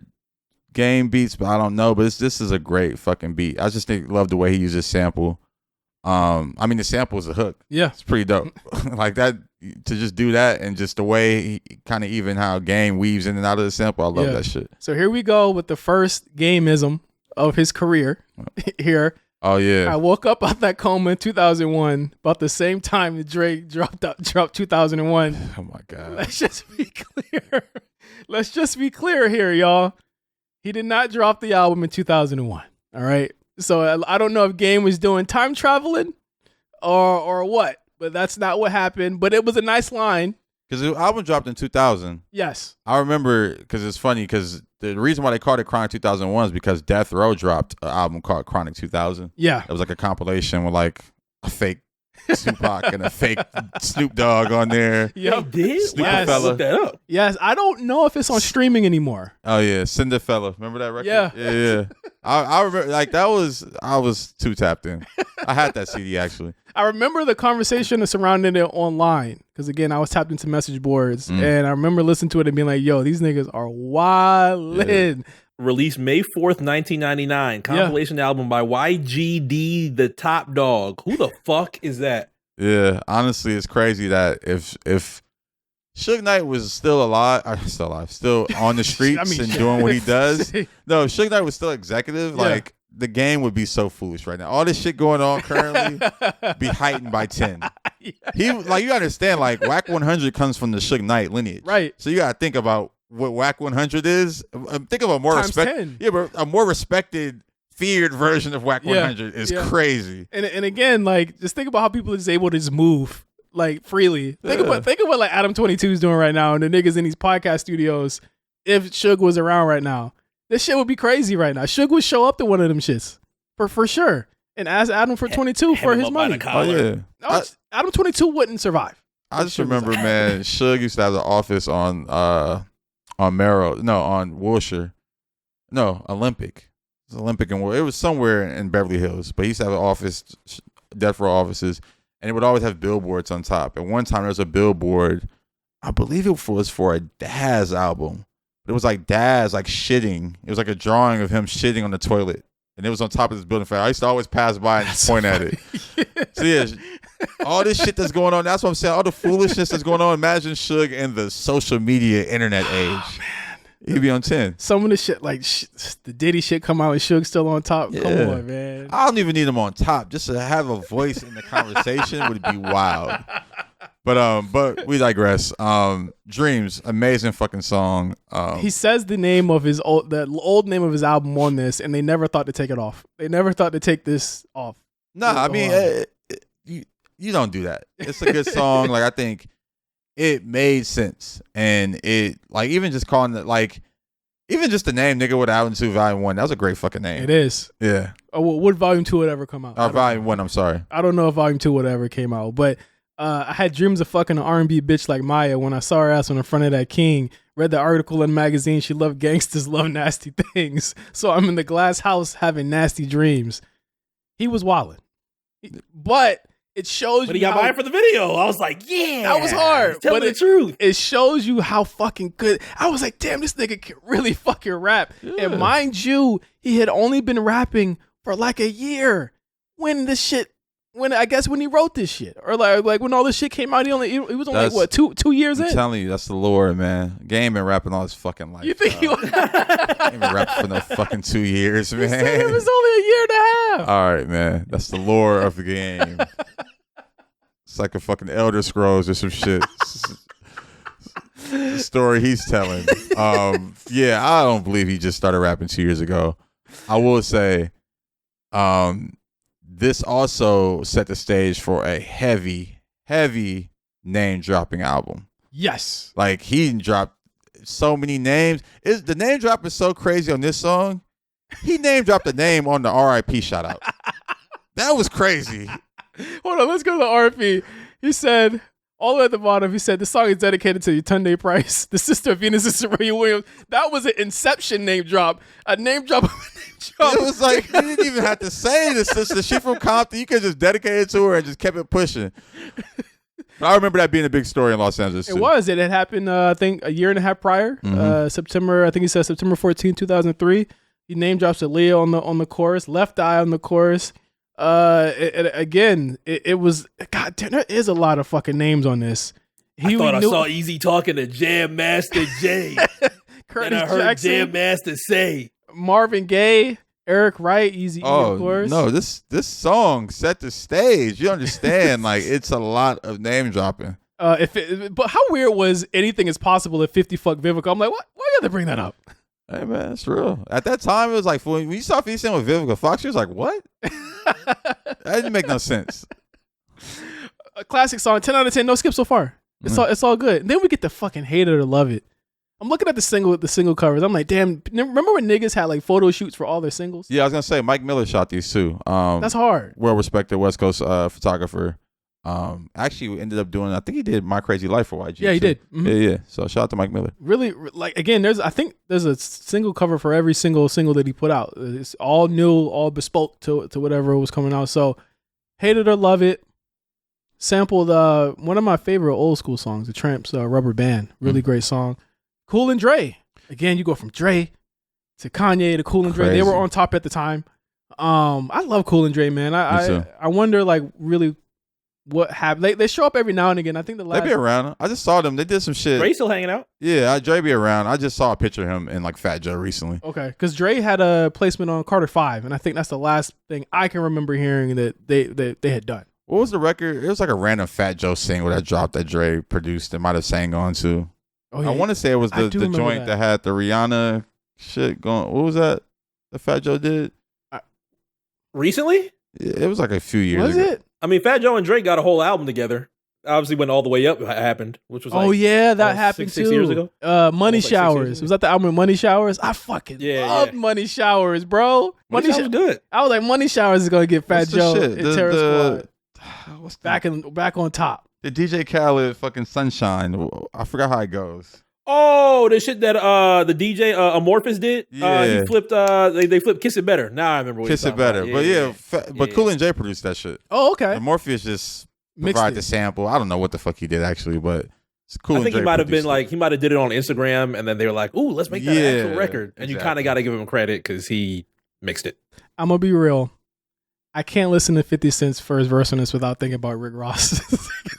Game beats, but I don't know. But this is a great fucking beat. I just love the way he uses sample. I mean, the sample is a hook. Yeah, it's pretty dope. Like that, to just do that, and just the way kind of even how Game weaves in and out of the sample. I love that shit. So here we go with the first Gameism of his career. Here. Oh yeah. I woke up out that coma in 2001, about the same time that Drake dropped 2001. Oh my god. Let's just be clear. Let's just be clear here, y'all. He did not drop the album in 2001. All right. So I don't know if Game was doing time traveling or what, but that's not what happened. But it was a nice line. Because the album dropped in 2000. Yes. I remember, because it's funny, because the reason why they called it Chronic 2001 is because Death Row dropped an album called Chronic 2000. Yeah. It was like a compilation with like a fake Tupac and a fake Snoop Dogg on there. Yo, did? Yes. Look that up. Yes, I don't know if it's on streaming anymore. Oh yeah, Cinderfella. Remember that record? Yeah. I remember, like I was too tapped in. I had that CD actually. I remember the conversation surrounding it online because again, I was tapped into message boards and I remember listening to it and being like, "Yo, these niggas are wildin'." Yeah. Released May 4th, 1999. Compilation album by YGD, The Top Dog. Who the fuck is that? Yeah, honestly, it's crazy that if Suge Knight was still alive, still on the streets and doing what he does. No, if Suge Knight was still executive, like the Game would be so foolish right now. All this shit going on currently be heightened by 10. He like you understand, like Whack 100 comes from the Suge Knight lineage, right? So you gotta think about what Whack 100 is. Think of a more but a more respected, feared version of Whack 100 is crazy. And again, like just think about how people are just able to just move like freely. Think of what like Adam 22 is doing right now, and the niggas in these podcast studios. If Suge was around right now, this shit would be crazy right now. Suge would show up to one of them shits for sure, and ask Adam for 22 for his money. Oh yeah, no, Adam 22 wouldn't survive. I just remember, man, Suge used to have the office on Wilshire. No, Olympic. It was Olympic and it was somewhere in Beverly Hills. But he used to have an office, Death Row offices, and it would always have billboards on top. And one time there was a billboard, I believe it was for a Daz album. It was like Daz like shitting. It was like a drawing of him shitting on the toilet. And it was on top of this building. I used to always pass by and point at it. So yeah, all this shit that's going on. That's what I'm saying. All the foolishness that's going on. Imagine Suge in the social media internet age. Man. He'd be on 10. Some of the shit, like the Diddy shit come out and Suge still on top. Yeah. Come on, man. I don't even need him on top. Just to have a voice in the conversation would be wild. But we digress. Dreams, amazing fucking song. He says the name of the old name of his album on this, and they never thought to take it off. They never thought to take this off. Nah, I mean, you don't do that. It's a good song. Like I think it made sense, and it like even just calling it like even just the name Nigga with Album 2 Volume 1. That was a great fucking name. It is. Yeah. Would Volume 2 would ever come out? Volume 1. I'm sorry. I don't know if Volume 2 would ever came out, but. I had dreams of fucking an R&B bitch like Maya when I saw her ass on the front of that King. Read the article in the magazine. She loved gangsters, love nasty things. So I'm in the glass house having nasty dreams. He was wildin'. But it shows But he got mine for the video. I was like, yeah. That was hard. Tell me the truth. It shows you how fucking good. I was like, damn, this nigga can really fucking rap. Yeah. And mind you, he had only been rapping for like a year when this shit. When he wrote this shit, or like when all this shit came out, he was only like what 2 years in. I'm telling you, that's the lore, man. Game been rapping all his fucking life. You think he was? He ain't been rapping for no fucking 2 years, man. It was only a year and a half. All right, man. That's the lore of the game. It's like a fucking Elder Scrolls or some shit. the story he's telling. Yeah, I don't believe he just started rapping 2 years ago. I will say, this also set the stage for a heavy name dropping album. Yes. Like he dropped so many names. The name drop is so crazy on this song. He name dropped the name on the RIP shout out. That was crazy. Hold on, let's go to the RIP. He said, all the way at the bottom, he said, the song is dedicated to Yetunde Price, the sister of Venus and Serena Williams. That was an Inception name drop. A name drop of a name drop. It was like, you didn't even have to say the sister. She from Compton. You could just dedicate it to her and just kept it pushing. But I remember that being a big story in Los Angeles, too. It was. It had happened, I think, a year and a half prior. September, I think he said September 14, 2003. He name drops Aaliyah on the chorus, Left Eye on the chorus. It was, God damn, there is a lot of fucking names on this. I thought I saw Easy talking to Jam Master Jay. Curtis and I heard Jackson, Jam Master say Marvin Gaye, Eric Wright, Easy E, of course. No, this song set the stage. You understand? Like, it's a lot of name dropping. But how weird was Anything Is Possible if 50 fuck Vivica? I'm like, what? Why you have to bring that up? Hey man, it's real. At that time, it was like when you saw 50 Cent with Vivica Fox, she was like, "What?" That didn't make no sense. A classic song, 10 out of 10, no skip so far. It's all good. And then we get the fucking Hate It or Love It. I'm looking at the single covers. I'm like, damn. Remember when niggas had like photo shoots for all their singles? Yeah, I was gonna say Mike Miller shot these too. That's hard. Well respected West Coast photographer. Actually, we ended up doing. I think he did My Crazy Life for YG. Yeah, he did. Mm-hmm. Yeah. So shout out to Mike Miller. Really, like again, I think there's a single cover for every single that he put out. It's all new, all bespoke to whatever was coming out. So, Hate It or Love It. Sampled one of my favorite old school songs, The Tramp's Rubber Band. Really great song. Cool and Dre. Again, you go from Dre to Kanye to Cool and Dre. They were on top at the time. I love Cool and Dre, man. I wonder like really what happened. They show up every now and again. I think they be around. I just saw them. They did some shit. Dre still hanging out? Yeah, Dre be around. I just saw a picture of him in like Fat Joe recently. Okay, because Dre had a placement on Carter 5, and I think that's the last thing I can remember hearing that they had done. What was the record? It was like a random Fat Joe single that dropped that Dre produced and might have sang on to. Oh, yeah. I want to say it was the joint that had the Rihanna shit going. What was that? The Fat Joe did? Recently? It was like a few years ago. Was it? I mean, Fat Joe and Drake got a whole album together. Obviously, when All the Way Up happened, which was that happened 6 years ago. Money Showers. Was that the album Money Showers? I fucking loved Money Showers, bro. Money Showers good. I was like, Money Showers is gonna get Fat Joe and Terror Squad back on top. The DJ Khaled fucking Sunshine. I forgot how it goes. Oh, the shit that the DJ Amorphous did. He flipped. They flipped "Kiss It Better." Now I remember what "Kiss It Better." About. But Cool and Jay produced that shit. Oh, okay. Amorphous just provided the sample. I don't know what the fuck he did actually, but it's Cool. I think he might have been like he might have did it on Instagram, and then they were like, "Ooh, let's make that an actual record." And you kind of got to give him credit because he mixed it. I'm gonna be real. I can't listen to 50 Cent's first verse on this without thinking about Rick Ross.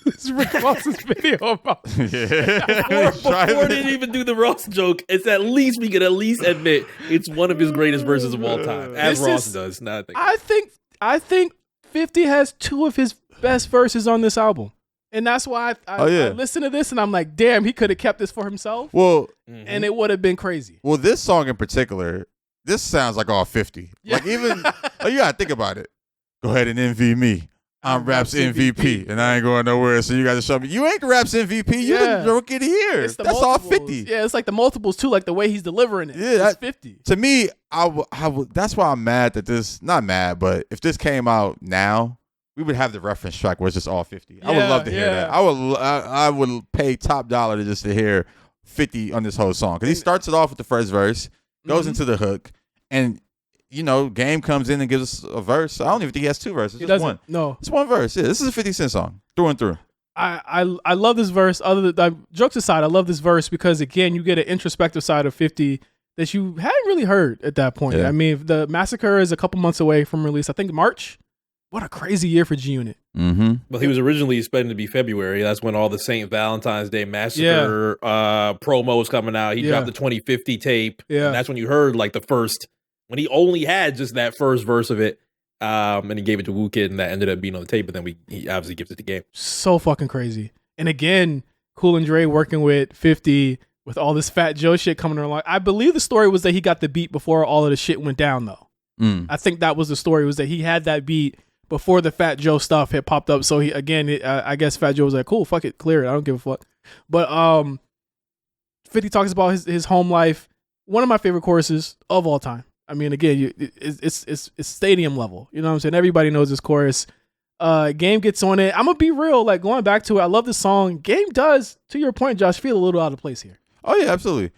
It's Rick Ross's video about before they didn't even do the Ross joke. It's at least we could at least admit it's one of his greatest verses of all time, as Ross does. Now I think 50 has two of his best verses on this album, and that's why I listen to this and I'm like, damn, he could have kept this for himself. Well, and it would have been crazy. Well, this song in particular, this sounds like all 50. Yeah. Like even you gotta think about it. Go ahead and envy me. I'm Rap's MVP, and I ain't going nowhere, so you guys show me. You ain't Rap's MVP. You're the Rookie of the Year. That's all 50. Yeah, it's like the multiples, too, like the way he's delivering it. Yeah, it's 50. To me, I would. That's why I'm mad that this, not mad, but if this came out now, we would have the reference track where it's just all 50. Yeah, I would love to hear that. I would pay top dollar to hear 50 on this whole song. Because he starts it off with the first verse, goes into the hook, and Game comes in and gives us a verse. I don't even think he has two verses. Just one. No. It's one verse. Yeah, this is a 50 Cent song, through and through. I love this verse. Other than jokes aside, I love this verse because, again, you get an introspective side of 50 that you hadn't really heard at that point. Yeah. I mean, the Massacre is a couple months away from release. I think March. What a crazy year for G-Unit. Mm-hmm. Well, he was originally expected to be February. That's when all the St. Valentine's Day Massacre promo was coming out. He dropped the 2050 tape. Yeah. And that's when you heard like the first... When he only had just that first verse of it, and he gave it to Wu Kid, and that ended up being on the tape, but then he obviously gives it to Game. So fucking crazy. And again, Cool and Dre working with 50 with all this Fat Joe shit coming along. I believe the story was that he got the beat before all of the shit went down, though. I think that was the story, was that he had that beat before the Fat Joe stuff had popped up. So I guess Fat Joe was like, cool, fuck it, clear it. I don't give a fuck. But 50 talks about his home life. One of my favorite choruses of all time. I mean, again, it's stadium level. You know what I'm saying? Everybody knows this chorus. Game gets on it. I'm gonna be real. Like, going back to it, I love this song. Game does, to your point, Josh, feel a little out of place here. Oh yeah, absolutely.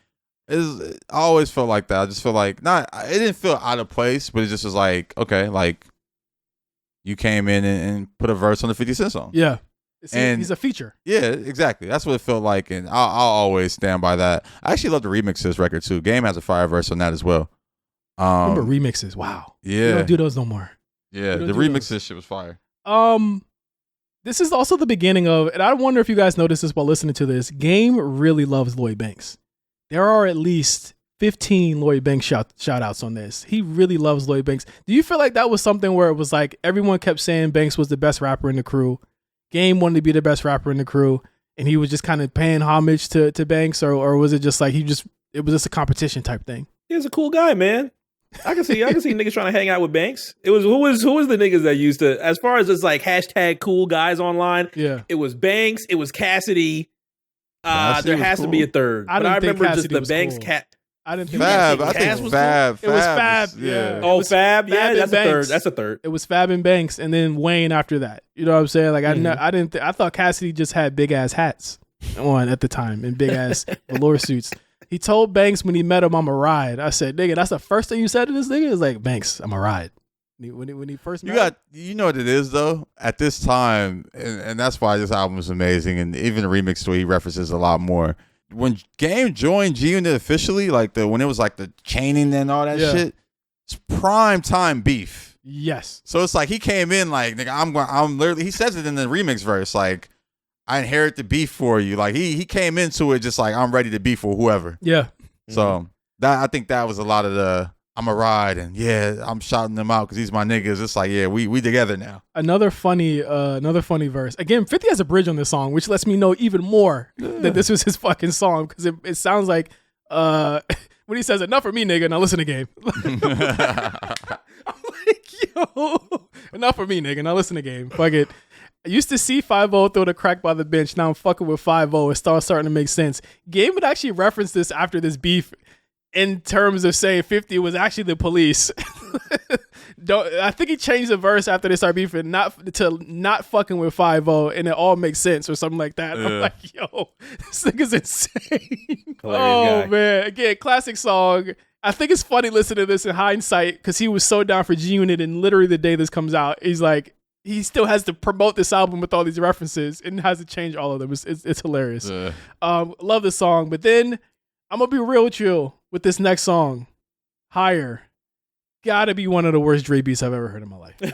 I always felt like that. I just feel like it didn't feel out of place, but it just was like, okay, like you came in and put a verse on the 50 Cent song. Yeah. He's a feature. Yeah, exactly. That's what it felt like, and I'll always stand by that. I actually love the remix of this record too. Game has a fire verse on that as well. Remember remixes? Wow. Yeah. We don't do those no more. Yeah, the remix of this shit was fire. This is also the beginning of, and I wonder if you guys noticed this while listening to this, Game really loves Lloyd Banks. There are at least 15 Lloyd Banks shout outs on this. He really loves Lloyd Banks. Do you feel like that was something where it was like everyone kept saying Banks was the best rapper in the crew? Game wanted to be the best rapper in the crew, and he was just kind of paying homage to Banks, or was it just like it was just a competition type thing? He was a cool guy, man. I can see niggas trying to hang out with Banks. It was who was the niggas that used to, as far as it's like hashtag cool guys online. Yeah, it was Banks, it was Cassidy. There has to be a third, but I remember just the Banks cool. cat. I didn't think Fab. I think Fab. It was Fab. Yeah. Oh, Fab. Yeah, that's a Banks. third. That's a third. It was Fab and Banks, and then Wayne after that. You know what I'm saying? Like I thought Cassidy just had big ass hats on at the time and big ass velour suits. He told Banks when he met him, "I'm a ride." I said, "Nigga, that's the first thing you said to this nigga." Is like, "Banks, I'm a ride." When he first met you know what it is though. At this time, and that's why this album is amazing, and even the remix to it, he references a lot more. When Game joined G Unit officially, like when it was like the chaining and all that shit, it's prime time beef. Yes. So it's like he came in like, nigga, I'm literally, he says it in the remix verse, like, I inherit the beef for you. Like he came into it just like, I'm ready to beef for whoever. Yeah. So I think that was a lot of the I'm a ride, and I'm shouting them out because he's my niggas. It's like, we together now. Another funny verse. Again, 50 has a bridge on this song, which lets me know even more that this was his fucking song, because it sounds like when he says, "Enough for me, nigga, now listen to Game." I'm like, yo, enough for me, nigga, now listen to Game. Fuck it. I used to see 5-0 throw the crack by the bench. Now I'm fucking with 5-0. It starting to make sense. Game would actually reference this after this beef in terms of saying 50 was actually the police. I think he changed the verse after they started beefing, not fucking with 5-0, and it all makes sense or something like that. Yeah. I'm like, yo, this nigga's insane. Oh, man. Again, classic song. I think it's funny listening to this in hindsight because he was so down for G Unit, and literally the day this comes out, he's like, he still has to promote this album with all these references and has to change all of them. It's hilarious. Love this song. But then I'm going to be real with you with this next song, Higher. Gotta be one of the worst Dre beats I've ever heard in my life. This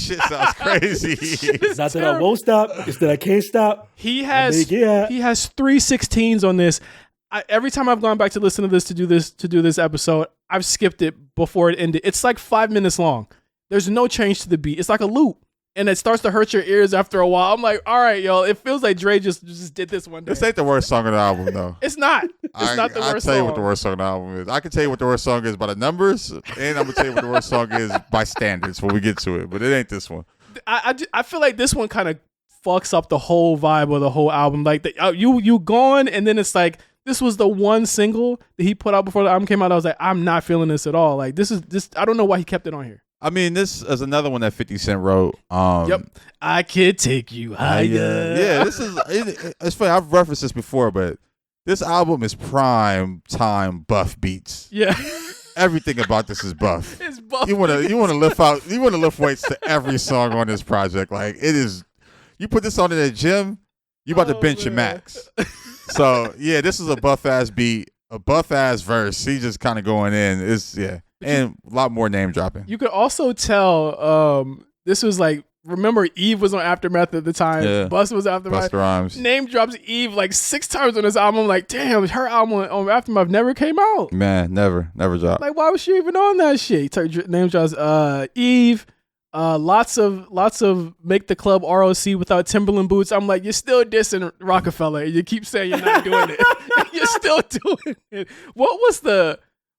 shit sounds crazy. It's not that I won't stop, it's that I can't stop. He has 3 16s on this. Every time I've gone back to listen to this to do this episode, I've skipped it before it ended. It's like 5 minutes long. There's no change to the beat. It's like a loop. And it starts to hurt your ears after a while. I'm like, all right, yo, it feels like Dre just did this one day. This ain't the worst song on the album, though. It's not. It's not the worst song. I'll tell you what the worst song on the album is. I can tell you what the worst song is by the numbers, and I'm going to tell you what the worst song is by standards when we get to it. But it ain't this one. I feel like this one kind of fucks up the whole vibe of the whole album. Like, you gone, and then it's like, this was the one single that he put out before the album came out. I was like, I'm not feeling this at all. Like, this I don't know why he kept it on here. I mean, this is another one that 50 Cent wrote. Yep. I could take you higher. Yeah, this is, it's funny. I've referenced this before, but this album is prime time buff beats. Yeah. Everything about this is buff. It's buff. You want to lift weights to every song on this project. Like, it is, you put this on in the gym, you about to bench your max. So yeah, this is a buff ass beat, a buff ass verse. He just kind of going in. And a lot more name dropping. You could also tell this was like, remember Eve was on Aftermath at the time. Yeah. Busta was Aftermath. Busta Rhymes. Name drops Eve like 6 times on this album. I'm like, damn, her album on Aftermath never came out. Man, never dropped. Like, why was she even on that shit? Name drops Eve, Lots of make the club ROC without Timberland boots. I'm like, you're still dissing Rockefeller. You keep saying you're not doing it. You're still doing it.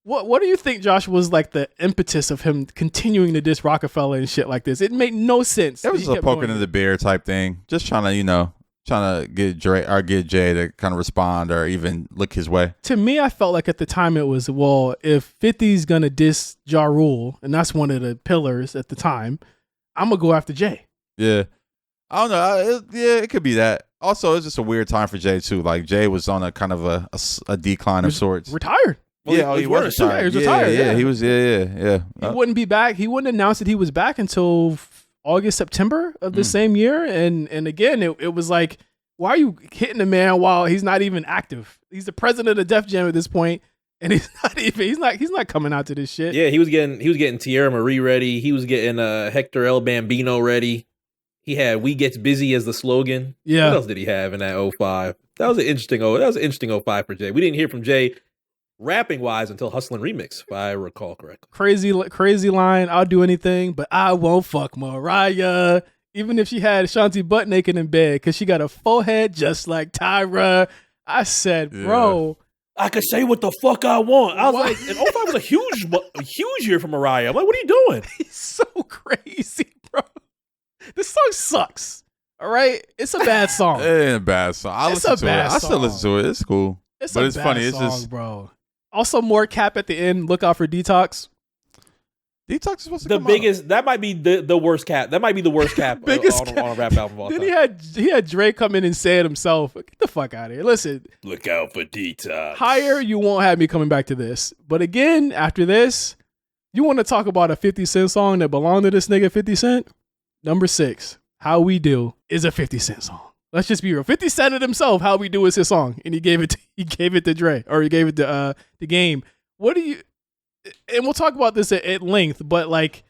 What do you think, Josh, was like the impetus of him continuing to diss Rockefeller and shit like this? It made no sense. It was a poking in the bear type thing. Just trying to get Dre or get Jay to kind of respond or even look his way. To me, I felt like at the time it was, well, if 50's gonna diss Ja Rule, and that's one of the pillars at the time, I'm gonna go after Jay. Yeah, I don't know. It could be that. Also, it's just a weird time for Jay too. Like Jay was on a kind of a decline of sorts. Retired. Well, he was retired. He was retired. Yeah, he was. Yeah. He wouldn't be back. He wouldn't announce that he was back until August, September of the same year. And again, it was like, why are you hitting the man while he's not even active? He's the president of the Def Jam at this point, and he's not coming out to this shit. Yeah, he was getting Tierra Marie ready. He was getting Hector El Bambino ready. He had "We Gets Busy" as the slogan. Yeah. What else did he have in that 05? That was an interesting 05 for Jay. We didn't hear from Jay rapping wise until Hustlin' Remix, if I recall correctly. Crazy line. I'll do anything, but I won't fuck Mariah. Even if she had Shanti butt naked in bed, because she got a forehead just like Tyra. I said, bro, I could say what the fuck I want. I was like, and 05 was a huge year for Mariah. I'm like, what are you doing? He's so crazy, bro. This song sucks. All right? It's a bad song. It ain't a bad song. I still listen to it. It's cool. It's funny. Song, it's just, bro. Also, more cap at the end. Look out for Detox. Detox is supposed to the come biggest. out. That might be the worst cap. That might be the worst cap on a rap album of all time. Then he had Dre come in and say it himself. Get the fuck out of here. Listen. Look out for Detox. Higher, you won't have me coming back to this. But again, after this, you want to talk about a 50 Cent song that belonged to this nigga 50 Cent? Number 6, How We Do, is a 50 Cent song. Let's just be real. 50 Cent it himself, How We Do is his song. And he gave it to Dre, or he gave it to the Game. What do you, and we'll talk about this at length, but like,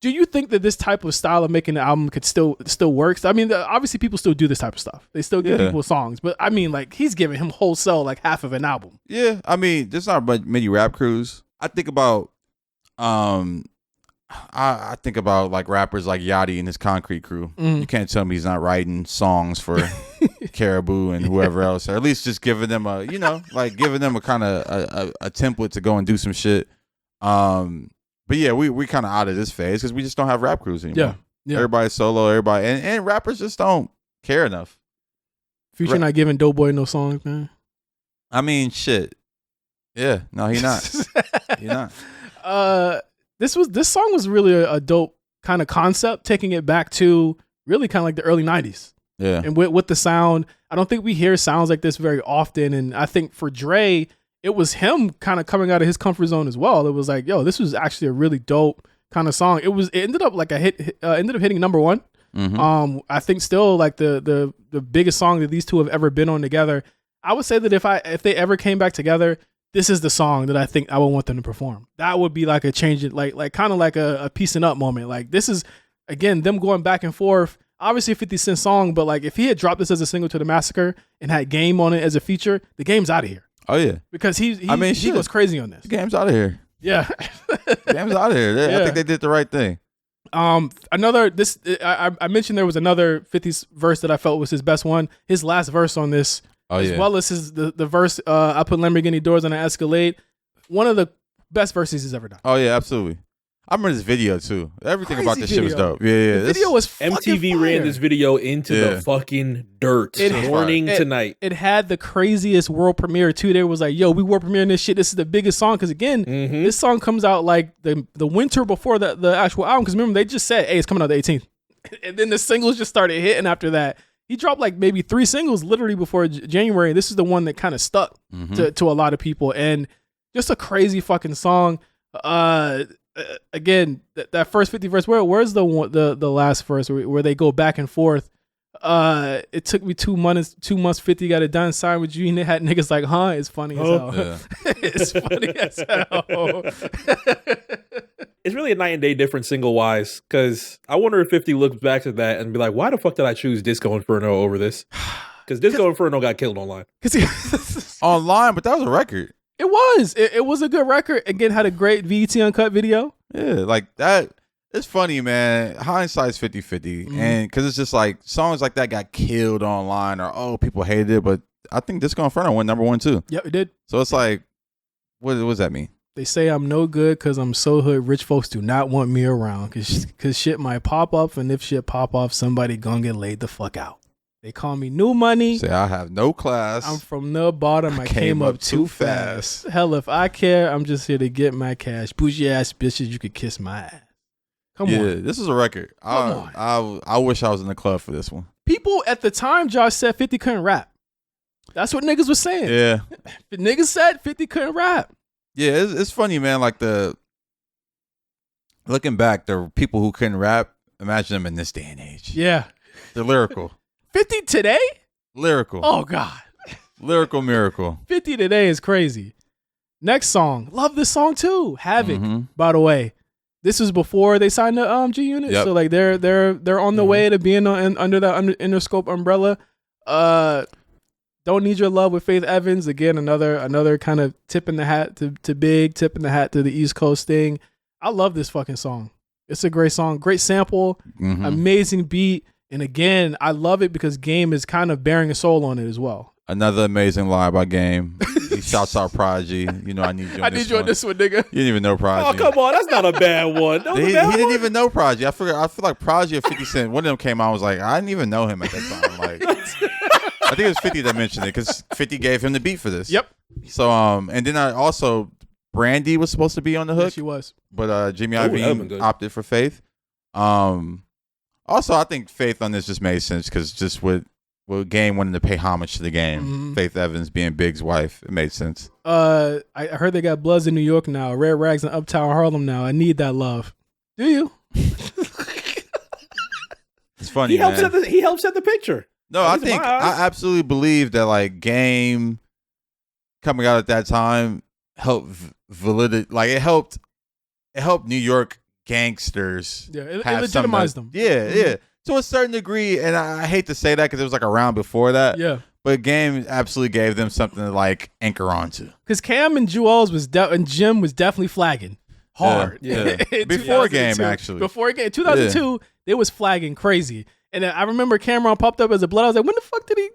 do you think that this type of style of making an album could still works? I mean, obviously people still do this type of stuff. They still give people songs, but I mean, like, he's giving him wholesale like half of an album. Yeah, I mean, there's not many rap crews. I think about, I think about like rappers like Yachty and his Concrete Crew. You can't tell me he's not writing songs for Caribou and whoever else, or at least just giving them a kind of a template to go and do some shit. But yeah, we kind of out of this phase because we just don't have rap crews anymore. Yeah. Everybody's solo, and rappers just don't care enough. Future not giving Doughboy no songs, man. I mean, shit. Yeah, no, he not. He not. This song was really a dope kind of concept, taking it back to really kind of like the early 90s. Yeah. And with the sound, I don't think we hear sounds like this very often. And I think for Dre, it was him kind of coming out of his comfort zone as well. It was like, yo, this was actually a really dope kind of song. It ended up like ended up hitting number 1. Mm-hmm. I think still like the biggest song that these two have ever been on together. I would say that if they ever came back together, this is the song that I think I would want them to perform. That would be like a change, like kind of like a piecing up moment. Like this is, again, them going back and forth. Obviously a 50 Cent song, but like if he had dropped this as a single to the Massacre and had Game on it as a feature, the Game's out of here. Oh yeah, because he goes crazy on this. The Game's out of here. Yeah, Game's out of here. Yeah. I think they did the right thing. I mentioned there was another 50's verse that I felt was his best one. His last verse on this. Well as the verse, I put Lamborghini doors on an Escalade. One of the best verses he's ever done. Oh yeah, absolutely. I remember this video too. Everything about this shit was dope. Yeah. The video was MTV fire. ran this video into the fucking dirt morning to night. It had the craziest world premiere too. They was like, yo, we world premiering this shit. This is the biggest song. Cause again, this song comes out like the winter before the actual album. Cause remember they just said, hey, it's coming out the 18th. And then the singles just started hitting after that. He dropped like maybe 3 singles literally before January. This is the one that kind of stuck to a lot of people, and just a crazy fucking song. Again, that first 50 verse. Where's the last verse where they go back and forth? It took me 2 months. 50 got it done. Signed with you, and it had niggas like, huh? It's funny as hell. Yeah. It's funny as hell. It's really a night and day difference single wise, because I wonder if 50 looks back to that and be like, why the fuck did I choose Disco Inferno over this? Because Disco Inferno got killed online. Online, but that was a record. It was. It was a good record. Again, had a great VT Uncut video. Yeah, like that. It's funny, man. Hindsight's 50-50. And because it's just like songs like that got killed online or, people hated it. But I think Disco Inferno went number 1, too. Yep, it did. So it's like, what does that mean? They say I'm no good because I'm so hood. Rich folks do not want me around because shit might pop up. And if shit pop off, somebody gonna get laid the fuck out. They call me new money. Say I have no class. I'm from the bottom. I came up too fast. Hell, if I care, I'm just here to get my cash. Bougie ass bitches, you could kiss my ass. Come on. Yeah, this is a record. I wish I was in the club for this one. People at the time, Josh, said 50 couldn't rap. That's what niggas was saying. Yeah. Niggas said 50 couldn't rap. Yeah, it's funny, man. Like looking back, the people who couldn't rap, imagine them in this day and age. Yeah. They're lyrical. 50 today? Lyrical. Oh, God. Lyrical miracle. 50 today is crazy. Next song. Love this song too. Havoc, by the way. This was before they signed the G Unit. Yep. So like they're on the way to being under the Interscope umbrella. Don't Need Your Love with Faith Evans. Again, another kind of tip in the hat to Big, tip in the hat to the East Coast thing. I love this fucking song. It's a great song. Great sample. Amazing beat. And again, I love it because Game is kind of bearing a soul on it as well. Another amazing line by Game. He shouts out Prodigy. You know, I need you on this one, nigga. You didn't even know Prodigy. Oh, come on. That's not a bad one. He didn't even know Prodigy. I feel like Prodigy or 50 Cent, one of them came out and was like, I didn't even know him at that time. Like, I think it was 50 that mentioned it because 50 gave him the beat for this. Yep. So, and then I also, Brandy was supposed to be on the hook. Yes, she was. But Jimmy Iovine opted for Faith. Also, I think Faith on this just made sense because just with Game wanting to pay homage to the Game, Faith Evans being Big's wife, it made sense. I heard they got Bloods in New York now, Red Rags in Uptown Harlem now. I need that love. Do you? It's funny. He helps set the picture. No, I absolutely believe that like Game coming out at that time helped validate. Like it helped New York gangsters. Yeah, it legitimized them. Yeah, yeah. To a certain degree, and I hate to say that because it was like around before that. Yeah. But Game absolutely gave them something to like anchor onto. Because Cam and Jewels and Jim was definitely flagging hard. Yeah. Before Game, actually. Before Game. 2002, they was flagging crazy. And then I remember Cameron popped up as a Blood. I was like, when the fuck did he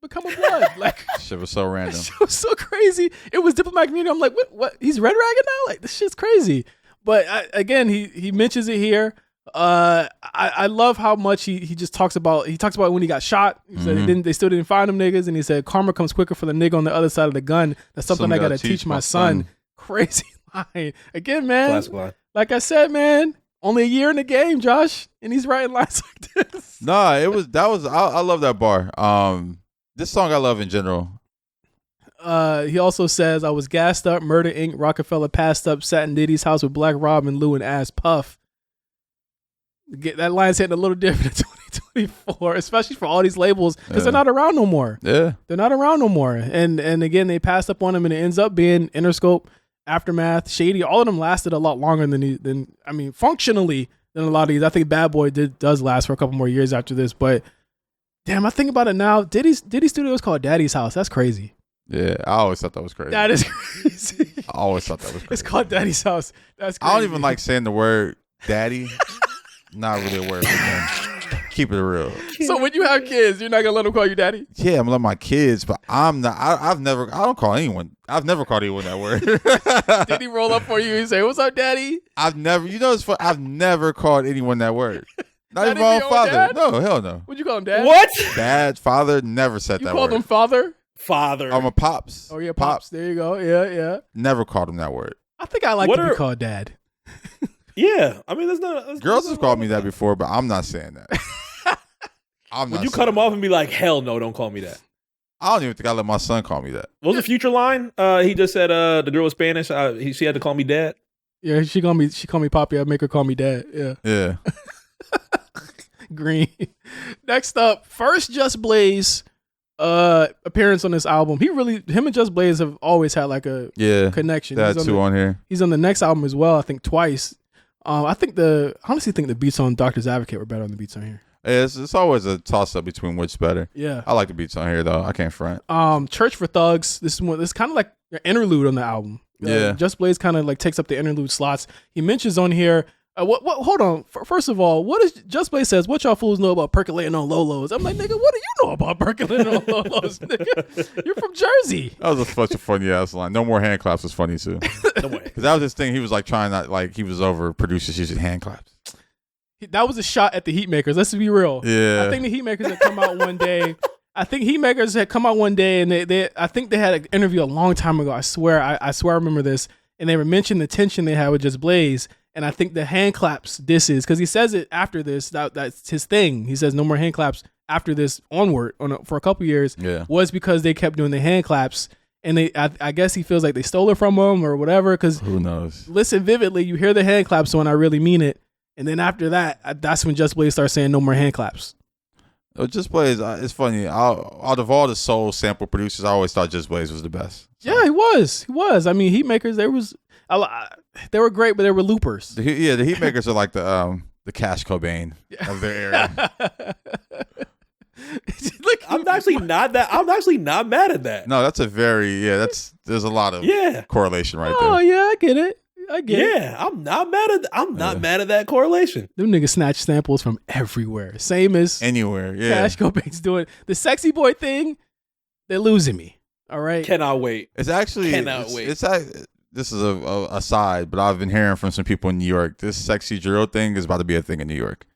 become a Blood? Like, shit was so random. Shit was so crazy. It was diplomatic community. I'm like, what? He's red ragging now? Like, this shit's crazy. But again, he mentions it here. I love how much he just talks about when he got shot. He said they still didn't find them niggas, and he said karma comes quicker for the nigga on the other side of the gun. That's something I gotta teach my son. Crazy line again, man. Classic line. Like I said, man, only a year in the game, Josh, and he's writing lines like this. Nah, I love that bar. This song I love in general. He also says, I was gassed up, Murder Inc., Rockefeller passed up, sat in Diddy's house with Black Rob and Lou and Ass Puff. That line's hitting a little different in 2024, especially for all these labels, because they're not around no more. Yeah. They're not around no more. And again, they passed up on him, and it ends up being Interscope, Aftermath, Shady. All of them lasted a lot longer than functionally than a lot of these. I think Bad Boy does last for a couple more years after this, but damn, I think about it now. Diddy Studio is called Daddy's House. That's crazy. Yeah, I always thought that was crazy. That is crazy. I always thought that was crazy. It's called Daddy's House. That's crazy. I don't even like saying the word daddy. Not really a word for them. Keep it real. So when you have kids, you're not gonna let them call you daddy? Yeah, I'm gonna let my kids, but I'm not. I don't call anyone. I've never called anyone that word. Did he roll up for you and say, "What's up, daddy"? I've never. You know, it's fun. I've never called anyone that word. Not even my own father. Dad? No, hell no. Would you call him dad? What? Dad, father, never said that word. You called him father? Father. I'm a pops. Oh, yeah, pops. There you go. Yeah. Never called him that word. I think I like to be called dad. Yeah, I mean, there's girls have called me that before, but I'm not saying that. Would you cut him off and be like, "Hell no, don't call me that"? I don't even think I let my son call me that. What was the Future line? He just said, "The girl was Spanish. She had to call me dad." Yeah, she called me Poppy. I make her call me dad. Yeah. Green. Next up, first Just Blaze appearance on this album. Him and Just Blaze have always had like a connection. That too on here. He's on the next album as well, I think twice. I honestly think the beats on Doctor's Advocate were better than the beats on here. It's always a toss up between which's better. Yeah. I like the beats on here though. I can't front. Church for Thugs. This is kind of like an interlude on the album. Yeah. Just Blaze kind of like takes up the interlude slots. He mentions on here What? Hold on. First of all, what is Just Blaze says? What y'all fools know about percolating on Lolos? I'm like, nigga, what do you know about percolating on Lolos, nigga? You're from Jersey. That was such a funny ass line. No more hand claps was funny too. No way. Because that was his thing. He was like trying not like he was over producers using hand claps. That was a shot at the Heatmakers. Let's be real. Yeah. I think the Heatmakers had come out one day. And I think they had an interview a long time ago. I swear I remember this. And they were mentioning the tension they had with Just Blaze. And I think the hand claps disses, because he says it after this, that's his thing. He says no more hand claps after this onward for a couple years, was because they kept doing the hand claps. And I guess he feels like they stole it from him or whatever. Because who knows? Listen vividly, you hear the hand claps when I really mean it. And then after that, that's when Just Blaze starts saying no more hand claps. Just Blaze, it's funny. Out of all the soul sample producers, I always thought Just Blaze was the best. So. Yeah, he was. I mean, Heatmakers, they were great, but they were loopers. The Heatmakers are like the Cash Cobain of their era. I'm actually not mad at that. No, that's a very there's a lot of correlation right there. Oh yeah, I get it. I'm not mad at that correlation. Them niggas snatch samples from everywhere. Same as anywhere. Yeah. Cash Cobain's doing the sexy boy thing. They're losing me. All right. Cannot wait. It's actually this is a aside, but I've been hearing from some people in New York. This sexy drill thing is about to be a thing in New York.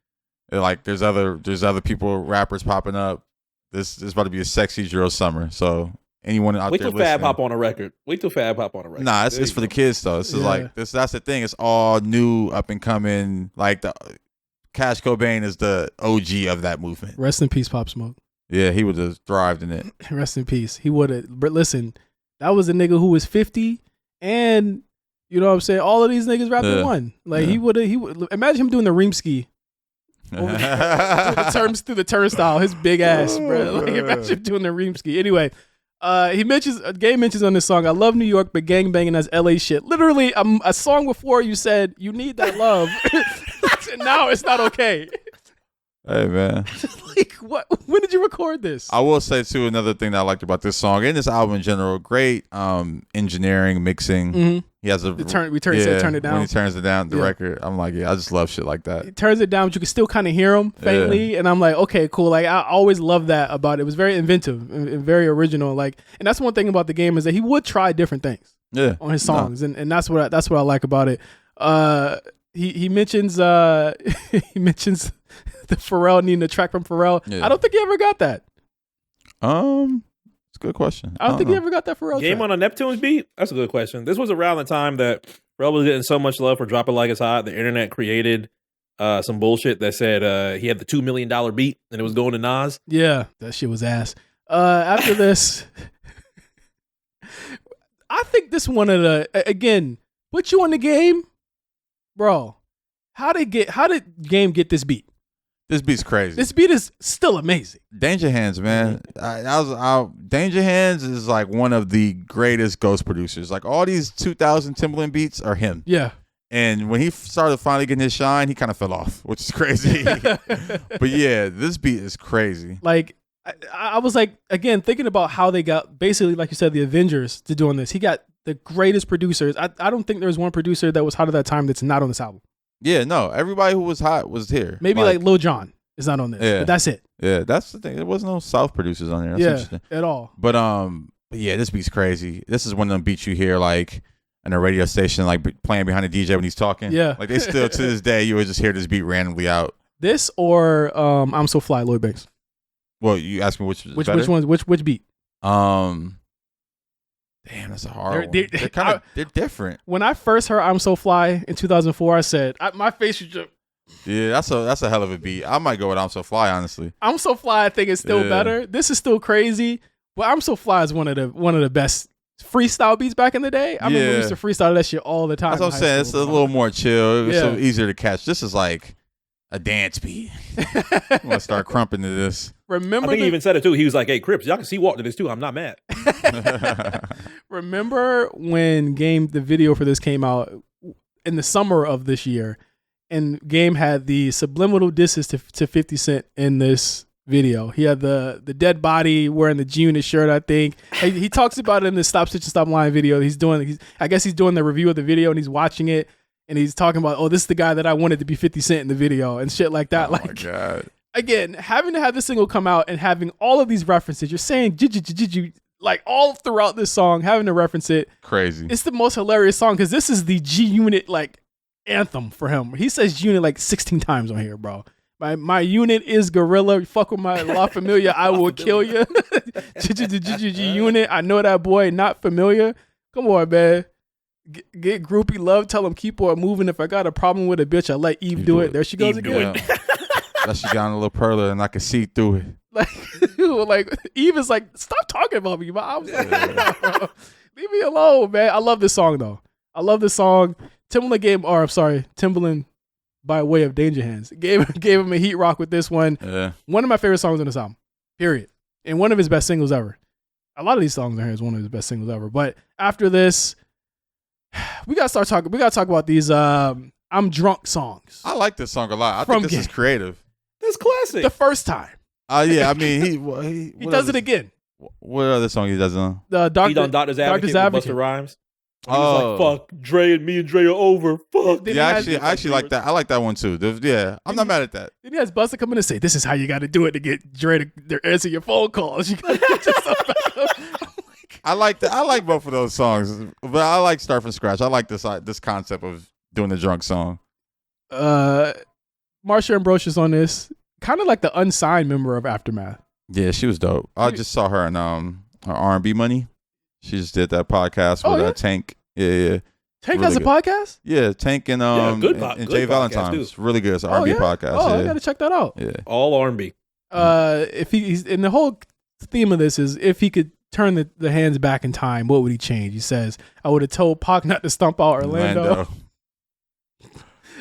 Like there's other people, rappers popping up. This is about to be a sexy drill summer. So anyone out there listening. Wait till Fab hop on a record. Nah, it's for the kids though. This is like this. That's the thing. It's all new, up and coming. Like the Cash Cobain is the OG of that movement. Rest in peace, Pop Smoke. Yeah, he would have thrived in it. Rest in peace. He would have. But listen, that was a nigga who was 50, and you know what I'm saying. All of these niggas rapped in one. Like he would. Imagine him doing the Reemski. through the turnstile, his big ass, bro. Like imagine him doing the Reemski. Anyway. Game mentions on this song, I love New York, but gang banging as LA shit. Literally, a song before you said you need that love. And now it's not okay. Hey man. Like what? When did you record this? I will say too, another thing that I liked about this song and this album in general, great engineering, mixing. Mm-hmm. He has turn it down. When he turns it down, the record, I'm like, I just love shit like that. He turns it down, but you can still kind of hear him faintly, and I'm like, okay, cool. Like I always love that about it. It was very inventive and very original. Like, and that's one thing about the game is that he would try different things. On his songs, and that's what I like about it. He mentions he mentions the Pharrell needing a track from Pharrell. Yeah. I don't think he ever got that. It's a good question. I don't think he ever got that Pharrell Game track. On a Neptune's beat? That's a good question. This was around the time that Pharrell was getting so much love for Drop It Like It's Hot. The internet created some bullshit that said he had the $2 million beat and it was going to Nas. Yeah, that shit was ass. After this, I think this one of the again put you on the game, bro. How did Game get this beat? This beat's crazy. This beat is still amazing. Danger Hands, man. Danger Hands is like one of the greatest ghost producers. Like all these 2000 Timbaland beats are him. Yeah. And when he started finally getting his shine, he kind of fell off, which is crazy. But yeah, this beat is crazy. Like I was like, again, thinking about how they got basically, like you said, the Avengers to doing this. He got the greatest producers. I don't think there's one producer that was hot at that time that's not on this album. Yeah, no. Everybody who was hot was here. Maybe like Lil Jon is not on this. Yeah. But that's it. Yeah, that's the thing. There wasn't no South producers on there. That's interesting. At all. But yeah, this beat's crazy. This is one of them beats you hear like in a radio station, like playing behind the DJ when he's talking. Yeah. Like they still to this day, you would just hear this beat randomly out. This or I'm So Fly, Lloyd Banks. Well, you asked me which ones, which beat? Damn, that's a hard one. They're different. When I first heard I'm So Fly in 2004, I said, my face was just... Yeah, that's a hell of a beat. I might go with I'm So Fly, honestly. I'm So Fly, I think, is still better. This is still crazy, but I'm So Fly is one of the best freestyle beats back in the day. I remember we used to freestyle that shit all the time. That's what I'm saying. It's a little more chill. It's so easier to catch. This is like a dance beat. I'm going to start crumping to this. I think he even said it too. He was like, "Hey, Crips, y'all can see walk to this too. I'm not mad." Remember when the video for this came out in the summer of this year, and Game had the subliminal disses to 50 Cent in this video. He had the dead body wearing the G-Unit shirt, I think. He talks about it in the Stop Stitch and Stop Lying video. I guess he's doing the review of the video and he's watching it. and he's talking about, oh, this is the guy that I wanted to be 50 Cent in the video and shit like that. Oh like, my God. Again, having to have this single come out and having all of these references, you're saying like all throughout this song, having to reference it. Crazy. It's the most hilarious song because this is the G Unit like anthem for him. He says Unit like 16 times on here, bro. My unit is gorilla. Fuck with my La Familia, I will kill you. Unit, I know that boy, not familiar. Come on, man. Get groupie love. Tell him keep on moving. If I got a problem with a bitch, I let Eve do it. There she goes again. That she got a little perler and I can see through it. Like Eve is like, stop talking about me. But I was like, bro, leave me alone, man. I love this song though. I love this song. Timbaland by way of Danger Hands gave him a heat rock with this one. Yeah. One of my favorite songs on this album. Period. And one of his best singles ever. A lot of these songs on here is one of his best singles ever. But after this, we gotta talk about these I'm drunk songs. I like this song a lot. I think this is creative. That's classic. The first time. Yeah, I mean he does it again. What other song he does on? He done Doctor's Advocate with Busta Rhymes. He was like, fuck, Dre and me and Dre are over. Fuck. Yeah, I actually like that. I like that one too. Yeah, I'm not mad at that. Then he has Busta come in and say, this is how you got to do it to get Dre to answer your phone calls. You got to get yourself back up. I like that. I like both of those songs, but I like Start from Scratch. I like this concept of doing the drunk song. Marsha Ambrosius on this, kind of like the unsigned member of Aftermath. Yeah, she was dope. I just saw her in her R&B Money. She just did that podcast with Tank. Yeah. Tank really has a podcast? Yeah, Tank and and Jay Valentine. It's really good. It's an R&B podcast. Oh, I gotta check that out. Yeah, all R&B. If he's and the whole theme of this is if he could turn the hands back in time, what would he change? He says, I would have told Pac not to stomp out Orlando.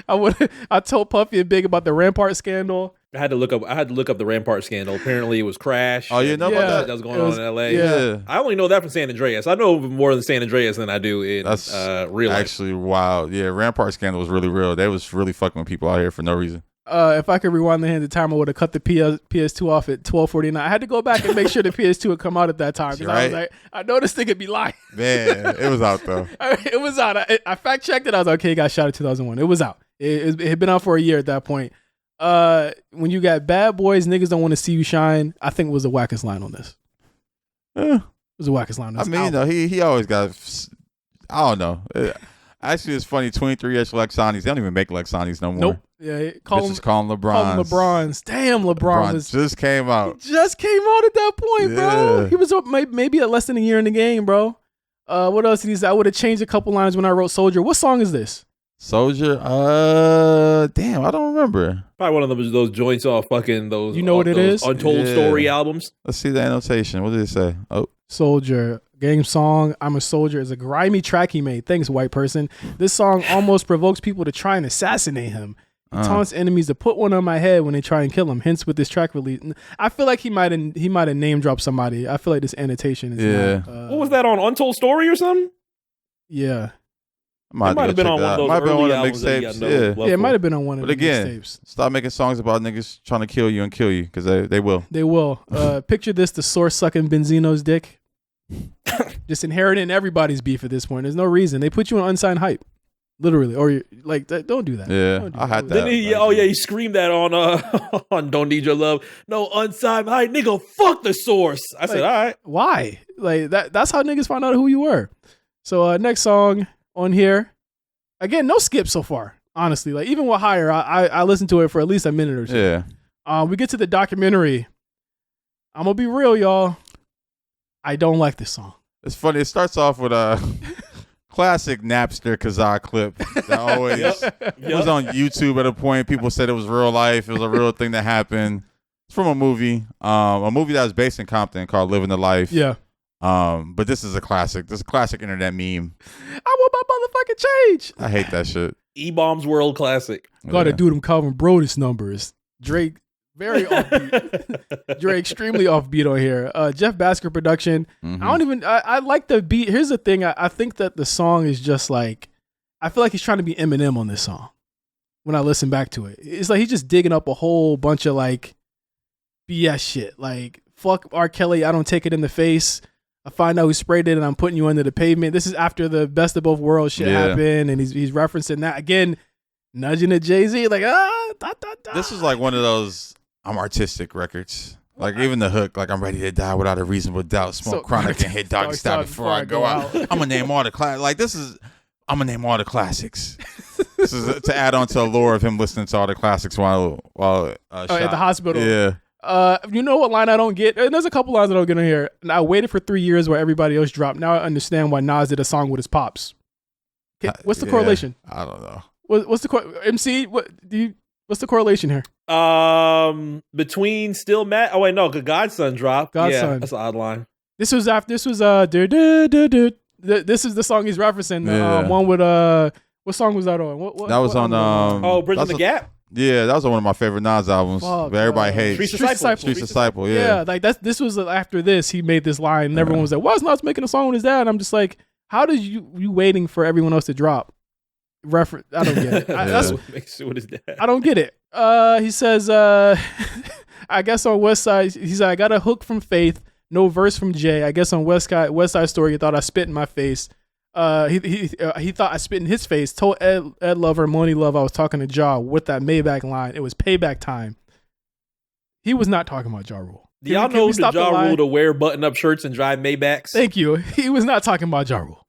I told Puffy and Big about the Rampart scandal. I had to look up the Rampart scandal. Apparently, it was Crash. Oh, you know about that? That was going on in L.A. Yeah. I only know that from San Andreas. I know more than San Andreas than I do in real life. Actually, wow. Yeah, Rampart scandal was really real. They was really fucking with people out here for no reason. If I could rewind the hand of time, I would have cut the PS2 off at 12:49. I had to go back and make sure the PS2 would come out at that time because I was like, I know this thing could be lying. Man, it was out though. It was out. I fact checked it. I was like, okay, it got shot in 2001. It was out. It had been out for a year at that point. When you got bad boys, niggas don't want to see you shine. I think it was the wackest line on this. Yeah. It was the wackest line on this. I mean, you know, he always got. I don't know. Actually, it's funny. 23-inch Lexanis. They don't even make Lexanis no more. Nope. Yeah, call them LeBrons. Call them LeBrons. Damn, LeBron just came out. Just came out at that point, bro. He was maybe less than a year in the game, bro. What else did he say? I would have changed a couple lines when I wrote Soldier. What song is this? Soldier? Damn, I don't remember. Probably one of those joints off fucking those. You know what it is? Untold Story albums. Let's see the annotation. What did it say? Oh, Soldier. Game song, I'm a Soldier, is a grimy track he made. Thanks, white person. This song almost provokes people to try and assassinate him. He taunts enemies to put one on my head when they try and kill him. Hence, with this track release, I feel like he might have name dropped somebody. I feel like this annotation is not, what was that on Untold Story or something? Yeah. It might have been on one of those early albums. It might have been on one of the mixtapes. Stop making songs about niggas trying to kill you because they will. They will. Picture this: the source sucking Benzino's dick. Just inheriting everybody's beef at this point. There's no reason. They put you on unsigned hype, literally, or you're like, don't do that. Yeah, I had that. He screamed that on on Don't Need Your Love. No unsigned hype, nigga. Fuck the source. I said, all right. Why? Like that's how niggas find out who you were. So next song on here, again, no skip so far. Honestly, like even with Higher, I listened to it for at least a minute or two. Yeah. We get to the documentary. I'm gonna be real, y'all. I don't like this song. It's funny. It starts off with a classic Napster Kazaa clip that always was on YouTube at a point. People said it was real life. It was a real thing that happened. It's from a movie that was based in Compton called Living the Life. Yeah. But this is a classic. This is a classic internet meme. I want my motherfucking change. I hate that shit. E-Bombs World Classic. Gotta do them Calvin Brodus numbers. Drake. Very offbeat. Dre extremely offbeat on here. Jeff Basker production. Mm-hmm. I like the beat. Here's the thing. I think that the song is just like, I feel like he's trying to be Eminem on this song. When I listen back to it, it's like he's just digging up a whole bunch of like BS shit. Like fuck R. Kelly. I don't take it in the face. I find out who sprayed it and I'm putting you under the pavement. This is after the best of both worlds shit happened. And he's referencing that again, nudging at Jay-Z like, This is like one of those I'm artistic records. Like even the hook, like I'm ready to die without a reasonable doubt. Smoke chronic and hit doggy style before I go out. I'm gonna name all the I'm gonna name all the classics. This is to add on to the lore of him listening to all the classics while at the hospital. Yeah. You know what line I don't get? And there's a couple lines I don't get on here. And I waited for 3 years while everybody else dropped. Now I understand why Nas did a song with his pops. Okay, what's the correlation? I don't know. What's the MC? What's the correlation here? Between Still Mad. Oh wait, no, because Godson dropped. Godson. Yeah, that's an odd line. This was this is the song he's referencing. Yeah. One with what song was that on? What that was on Bridging the Gap. Yeah, that was one of my favorite Nas albums. But everybody hates Street Disciple. Yeah. Yeah, like this was after this he made this line and everyone was like, "Why is Nas making a song with his dad?" And I'm just like, how did you waiting for everyone else to drop? I don't get it. I don't get it. He says, I guess on West Side, he said, I got a hook from Faith, no verse from Jay. I guess on West Side Story, you thought I spit in my face. He thought I spit in his face. Told Ed Lover, Money Love, I was talking to Ja with that Maybach line. It was payback time. He was not talking about Ja Rule. Do y'all know the Ja Rule to wear button-up shirts and drive Maybachs? Thank you. He was not talking about Ja Rule.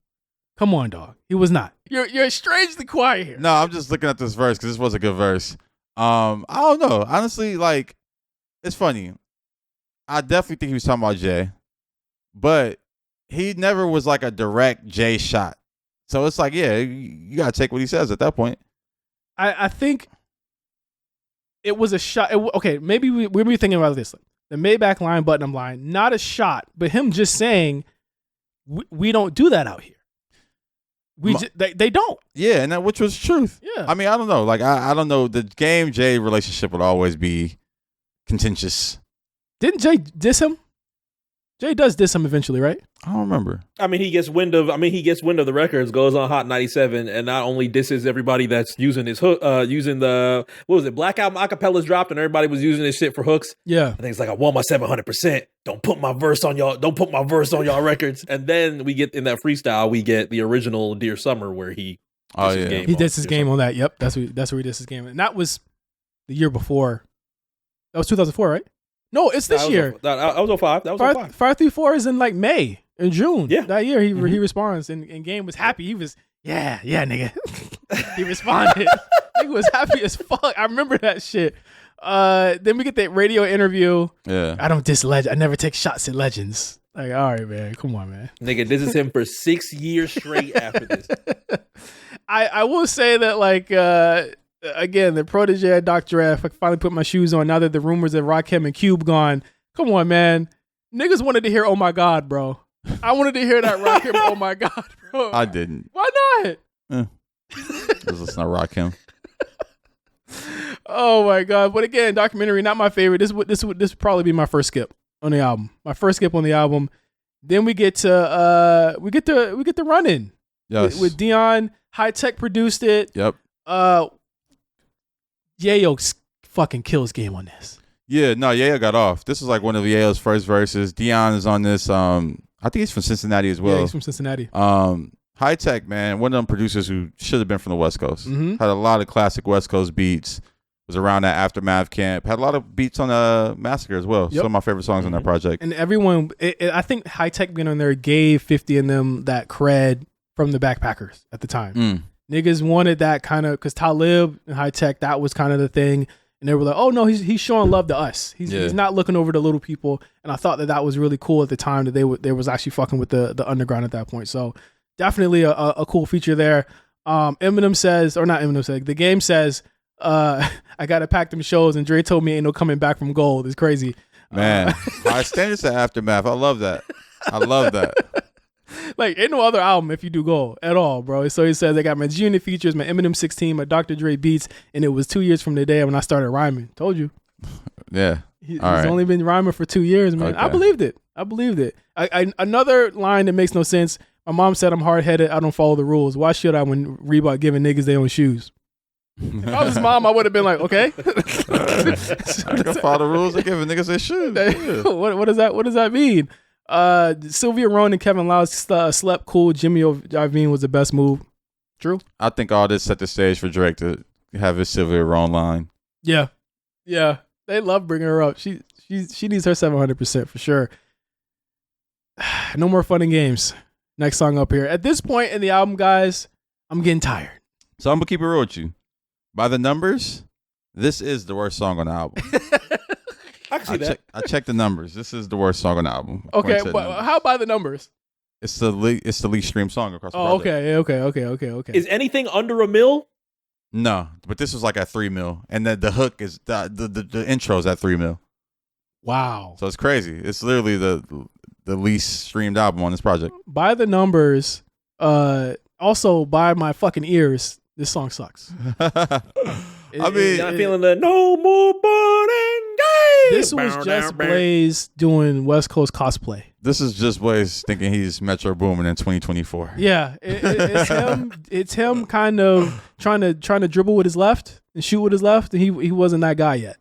Come on, dog. He was not. You're strangely quiet here. No, I'm just looking at this verse because this was a good verse. I don't know. Honestly, like, it's funny. I definitely think he was talking about Jay, but he never was like a direct Jay shot. So it's like, yeah, you gotta take what he says at that point. I think it was a shot. Okay, maybe we're thinking about this. The Maybach line, button-up line, not a shot, but him just saying, we don't do that out here. They don't. Yeah, and that which was truth. Yeah. I mean, I don't know. Like, I don't know. The Game Jay relationship would always be contentious. Didn't Jay diss him? Jay does diss him eventually, right? I don't remember. I mean, he gets wind of the records, goes on Hot 97, and not only disses everybody that's using his hook, using the, what was it, Black Album acapellas dropped, and everybody was using this shit for hooks. Yeah. I think it's like, I want my 700%. Don't put my verse on y'all records. And then we get, in that freestyle, we get the original Dear Summer where he he did his game on that. Yep, that's where he did his game. And that was the year before. That was 2004, right? No, it's this year. That was 05. That was 05. 534 is in like May and June. Yeah. That year he responds and Game was happy. He was, yeah, nigga. He responded. Nigga was happy as fuck. I remember that shit. Then we get that radio interview. Yeah. I don't diss legend. I never take shots at legends. Like, all right, man. Come on, man. Nigga, this is him for 6 years straight after this. I will say that, like, again, the protege at Dr. F, I finally put my shoes on now that the rumors of Rakim and Cube gone. Come on, man. Niggas wanted to hear Oh My God, bro. I wanted to hear that Rakim Oh My God, bro. I didn't. Why not? Because it's not Rakim. Oh my God. But again, documentary, not my favorite. This would probably be my first skip on the album. My first skip on the album. Then we get to Run In. Yes. With Dion. High Tech produced it. Yep. Yayo fucking kills Game on this. Yeah, no, Yayo got off. This is like one of Yayo's first verses. Dion is on this. I think he's from Cincinnati as well. Yeah, he's from Cincinnati. High Tech, man, one of them producers who should have been from the West Coast. Mm-hmm. Had a lot of classic West Coast beats. Was around that Aftermath camp. Had a lot of beats on Massacre as well. Yep. Some of my favorite songs on that project. And everyone, I think High Tech being on there gave 50 and them that cred from the Backpackers at the time. Niggas wanted that kind of, because Talib and High Tech, that was kind of the thing. And they were like, oh no, he's showing love to us. He's not looking over the little people. And I thought that was really cool at the time that they was actually fucking with the underground at that point. So definitely a cool feature there. Eminem says, or not Eminem says, the Game says, I gotta pack them shows, and Dre told me ain't no coming back from gold. It's crazy. Man, high standards to Aftermath. I love that. Like, ain't no other album if you do gold at all, bro. So he says, I got my G-Unit features, my Eminem 16, my Dr. Dre beats, and it was 2 years from the day when I started rhyming. Told you. Yeah. He's only been rhyming for 2 years, man. Okay. I believed it. Another line that makes no sense. My mom said I'm hard-headed. I don't follow the rules. Why should I when Reebok giving niggas their own shoes? If I was his mom, I would have been like, okay. I can follow the rules. They're giving niggas their shoes. What does that mean? Sylvia Rhone and Kevin Lyles slept cool. Jimmy Iovine was the best move. True. I think all this set the stage for Drake to have his Sylvia Rhone line. Yeah. They love bringing her up. She needs her 700% for sure. No more fun and games. Next song up here. At this point in the album, guys, I'm getting tired. So I'm gonna keep it real with you. By the numbers, this is the worst song on the album. I can see that. I checked the numbers. This is the worst song on the album. Okay, but how about the numbers? It's the least streamed song across the project. Okay. Is anything under a mil? No, but this was like at 3 mil, and the hook is the intro's at 3 mil. Wow. So it's crazy. It's literally the least streamed album on this project. By the numbers, also by my fucking ears, this song sucks. I mean, not feeling the no more burning days. This was just Blaze doing West Coast cosplay. This is just Blaze thinking he's Metro Boomin in 2024. Yeah, it's him. It's him kind of trying to dribble with his left and shoot with his left, and he wasn't that guy yet.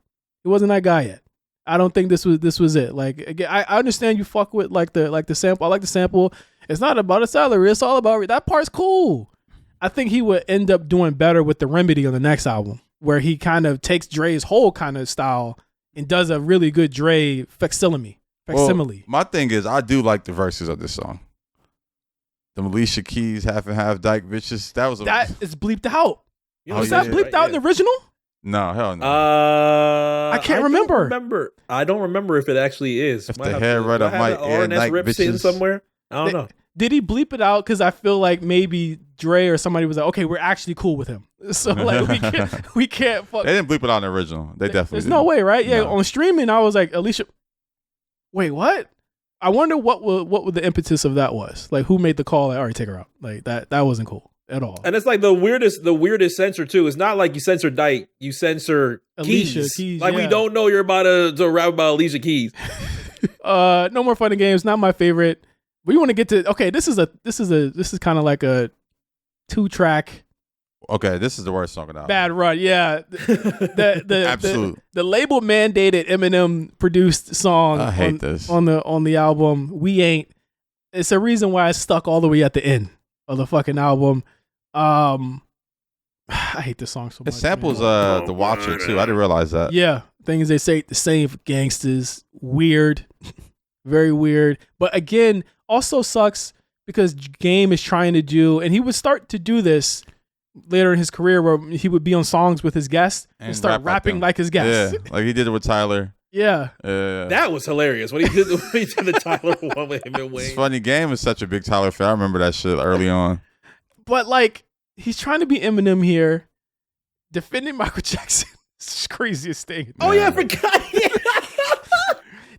I don't think this was it. Like, again, I understand you fuck with like the sample. I like the sample. It's not about a salary. It's all about that part's cool. I think he would end up doing better with the Remedy on the next album, where he kind of takes Dre's whole kind of style and does a really good Dre facsimile. Well, my thing is, I do like the verses of this song. The Alicia Keys half and half dyke bitches. That is bleeped out. Was that bleeped out in the original? No, hell no. I can't remember. I don't remember if it actually is. If the hair right up my ear, Nike bitches somewhere. I don't know. Did he bleep it out? Because I feel like maybe Dre or somebody was like, okay, we're actually cool with him. So like we can't fuck. They didn't bleep it out in the original. They definitely There's didn't. no way, right? Yeah, No. on streaming, I was like, Alicia. Wait, what? I wonder what the impetus of that was. Like, who made the call? Like, all right, take her out. Like that wasn't cool at all. And it's like the weirdest censor too. It's not like you censor Dyke, you censor Alicia Keys. Like we don't know you're about to rap about Alicia Keys. No more fun and games. Not my favorite. We want to get to this is kind of like a 2-track. Okay, this is the worst song of the album. Bad run, yeah. The label mandated Eminem produced song. I hate this on the album. We ain't. It's a reason why it's stuck all the way at the end of the fucking album. I hate this song so much. It samples The Watcher too. I didn't realize that. Yeah, things they say the same for gangsters. Weird, very weird. But again, also sucks because Game is trying to do, and he would start to do this later in his career where he would be on songs with his guests and start rapping like his guests. Yeah, like he did it with Tyler. Yeah. That was hilarious when he did the Tyler one with him and Wayne. It's funny. Game is such a big Tyler fan. I remember that shit early on. But like, he's trying to be Eminem here, defending Michael Jackson. It's the craziest thing. Oh yeah, I forgot.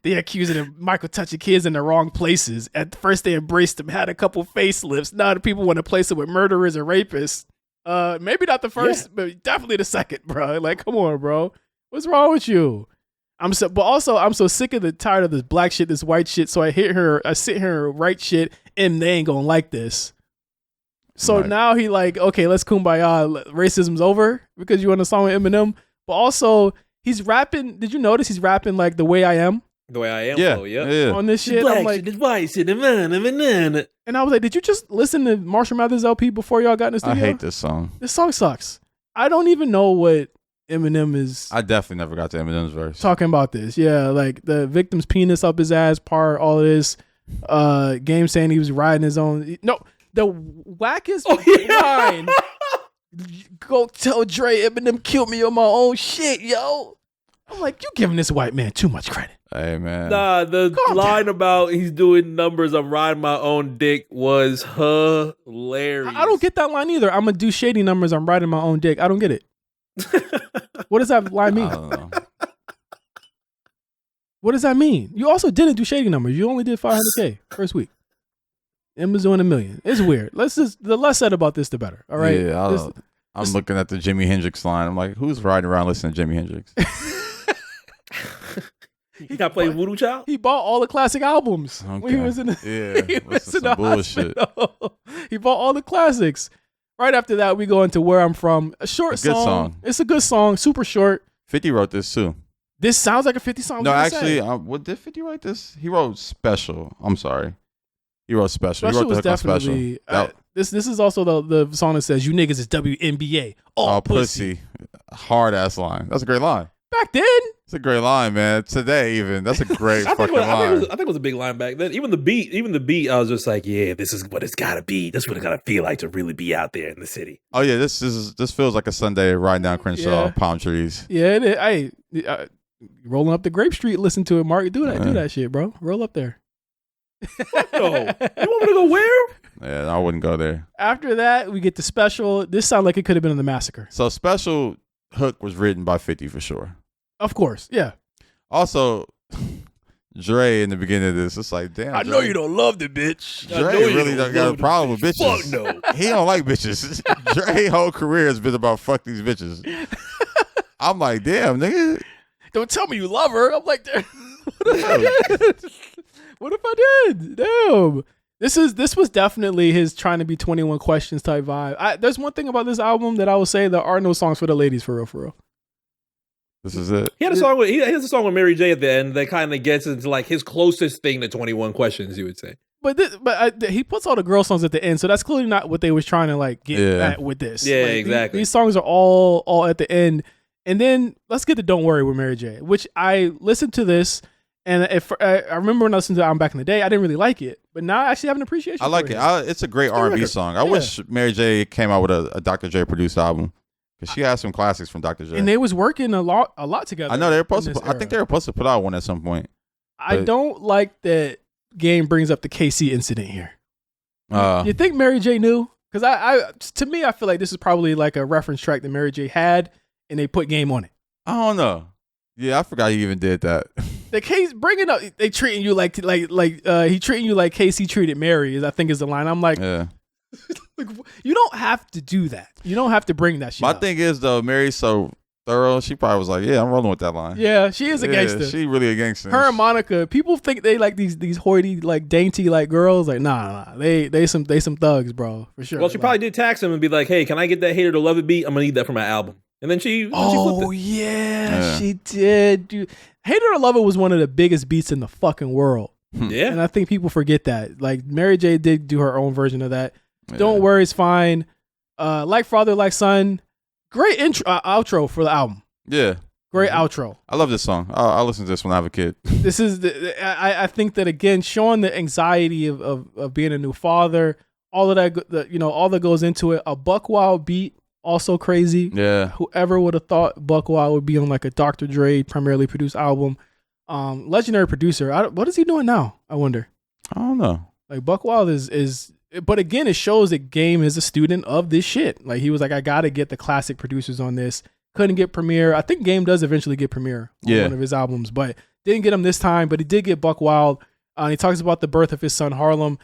They accusing him Michael touching kids in the wrong places. At first they embraced him, had a couple facelifts. Now the people want to place him with murderers and rapists. Maybe not the first, but definitely the second, bro. Like, come on, bro. What's wrong with you? I'm so sick of tired of this black shit, this white shit. So I sit here and write shit, and they ain't gonna like this. So now he like, okay, let's kumbaya. Racism's over because you want a song with Eminem. But also, he's rapping. Did you notice he's rapping like The Way I Am? The Way I Am. Yeah. On this shit, I'm like, and I was like, did you just listen to Marshall Mathers LP before y'all got in the studio? I hate this song. This song sucks. I don't even know what Eminem is. I definitely never got to Eminem's verse. Talking about this. Yeah, like the victim's penis up his ass part, all of this. Game saying he was riding his own. No, the wackest line. Go tell Dre Eminem killed me on my own shit, yo. I'm like, you giving this white man too much credit. Hey, man. Nah, the line about he's doing numbers, I'm riding my own dick was hilarious. I don't get that line either. I'm going to do shady numbers, I'm riding my own dick. I don't get it. What does that line mean? I don't know. What does that mean? You also didn't do shady numbers. You only did 500K first week. Emma's doing $1 million. It's weird. The less said about this, the better. All right? Yeah, I'm looking at the Jimi Hendrix line. I'm like, who's riding around listening to Jimi Hendrix? He got played Voodoo Child? He bought all the classic albums when he was in the bullshit. He bought all the classics. Right after that, we go into Where I'm From. A short song. It's a good song, super short. 50 wrote this too. This sounds like a 50 song. No, actually, what did 50 write this? He wrote Special. I'm sorry. He wrote Special. He wrote the hook on Special. This is also the song that says, "You niggas is WNBA. All pussy." Hard ass line. That's a great line. Back then, it's a great line, man. Today, even that's a great fucking line. I think it was a big line back then. Even the beat, I was just like, yeah, this is what it's gotta be. This is what it gotta feel like to really be out there in the city. Oh yeah, this feels like a Sunday riding down Crenshaw, palm trees. Yeah, rolling up the Grape Street, listen to it, Mark. Do that shit, bro. Roll up there. No, you want me to go where? Yeah, I wouldn't go there. After that, we get the Special. This sounds like it could have been in the Massacre. So Special hook was written by 50 for sure. Of course, yeah. Also, Dre in the beginning of this, it's like, damn. I know you don't love the bitch. Dre really don't got a problem with bitches. Fuck no. He don't like bitches. Dre's whole career has been about fuck these bitches. I'm like, damn, nigga. Don't tell me you love her. I'm like, what if I did? Damn. This was definitely his trying to be 21 Questions type vibe. There's one thing about this album that I will say: there are no songs for the ladies, for real, for real. This is it. He has a song with Mary J at the end that kind of gets into like his closest thing to 21 Questions, you would say. But he puts all the girl songs at the end, so that's clearly not what they was trying to like get at with this. Yeah, like, exactly. These songs are all at the end, and then let's get to "Don't Worry" with Mary J, which I listened to this, and I remember when I listened to the album back in the day, I didn't really like it, but now I actually have an appreciation. I like it. It's a great R&B song. I wish Mary J came out with a Dr. J produced album. Because she has some classics from Dr. J. And they was working a lot together. I know they were supposed to. I think they were supposed to put out one at some point. I don't like that Game brings up the KC incident here. You think Mary J knew? Because to me, I feel like this is probably like a reference track that Mary J had, and they put Game on it. I don't know. Yeah, I forgot he even did that. The case bringing up, they treating you like he treating you like KC treated Mary. I think is the line. I'm like, yeah. Like, you don't have to do that. You don't have to bring that shit My up. thing is, though, Mary's so thorough. She probably was like, yeah, I'm rolling with that line. Yeah, she is a gangster. She really a gangster. Her and Monica, people think they like these hoity, like dainty, like girls. Like, nah. They some thugs, bro, for sure. Well, she probably did tax him and be like, hey, can I get that Hater to Love It beat? I'm going to need that for my album. And then she flipped it. Yeah, she did. Dude. Hater to Love It was one of the biggest beats in the fucking world. Yeah. And I think people forget that. Like, Mary J did do her own version of that. Don't Worry is fine. Like Father, Like Son. Great outro for the album. Yeah. Great outro. I love this song. I'll listen to this when I have a kid. This is I think that, again, showing the anxiety of being a new father, all of that, all that goes into it. A Buck Wild beat, also crazy. Yeah. Whoever would have thought Buck Wild would be on like a Dr. Dre primarily produced album. Legendary producer. What is he doing now? I wonder. I don't know. Like, Buck Wild is but again, it shows that Game is a student of this shit. Like, he was like, I gotta get the classic producers on this. Couldn't get Premier. I think Game does eventually get Premier on one of his albums, but didn't get him this time. But he did get Buck Wild. He talks about the birth of his son Harlem.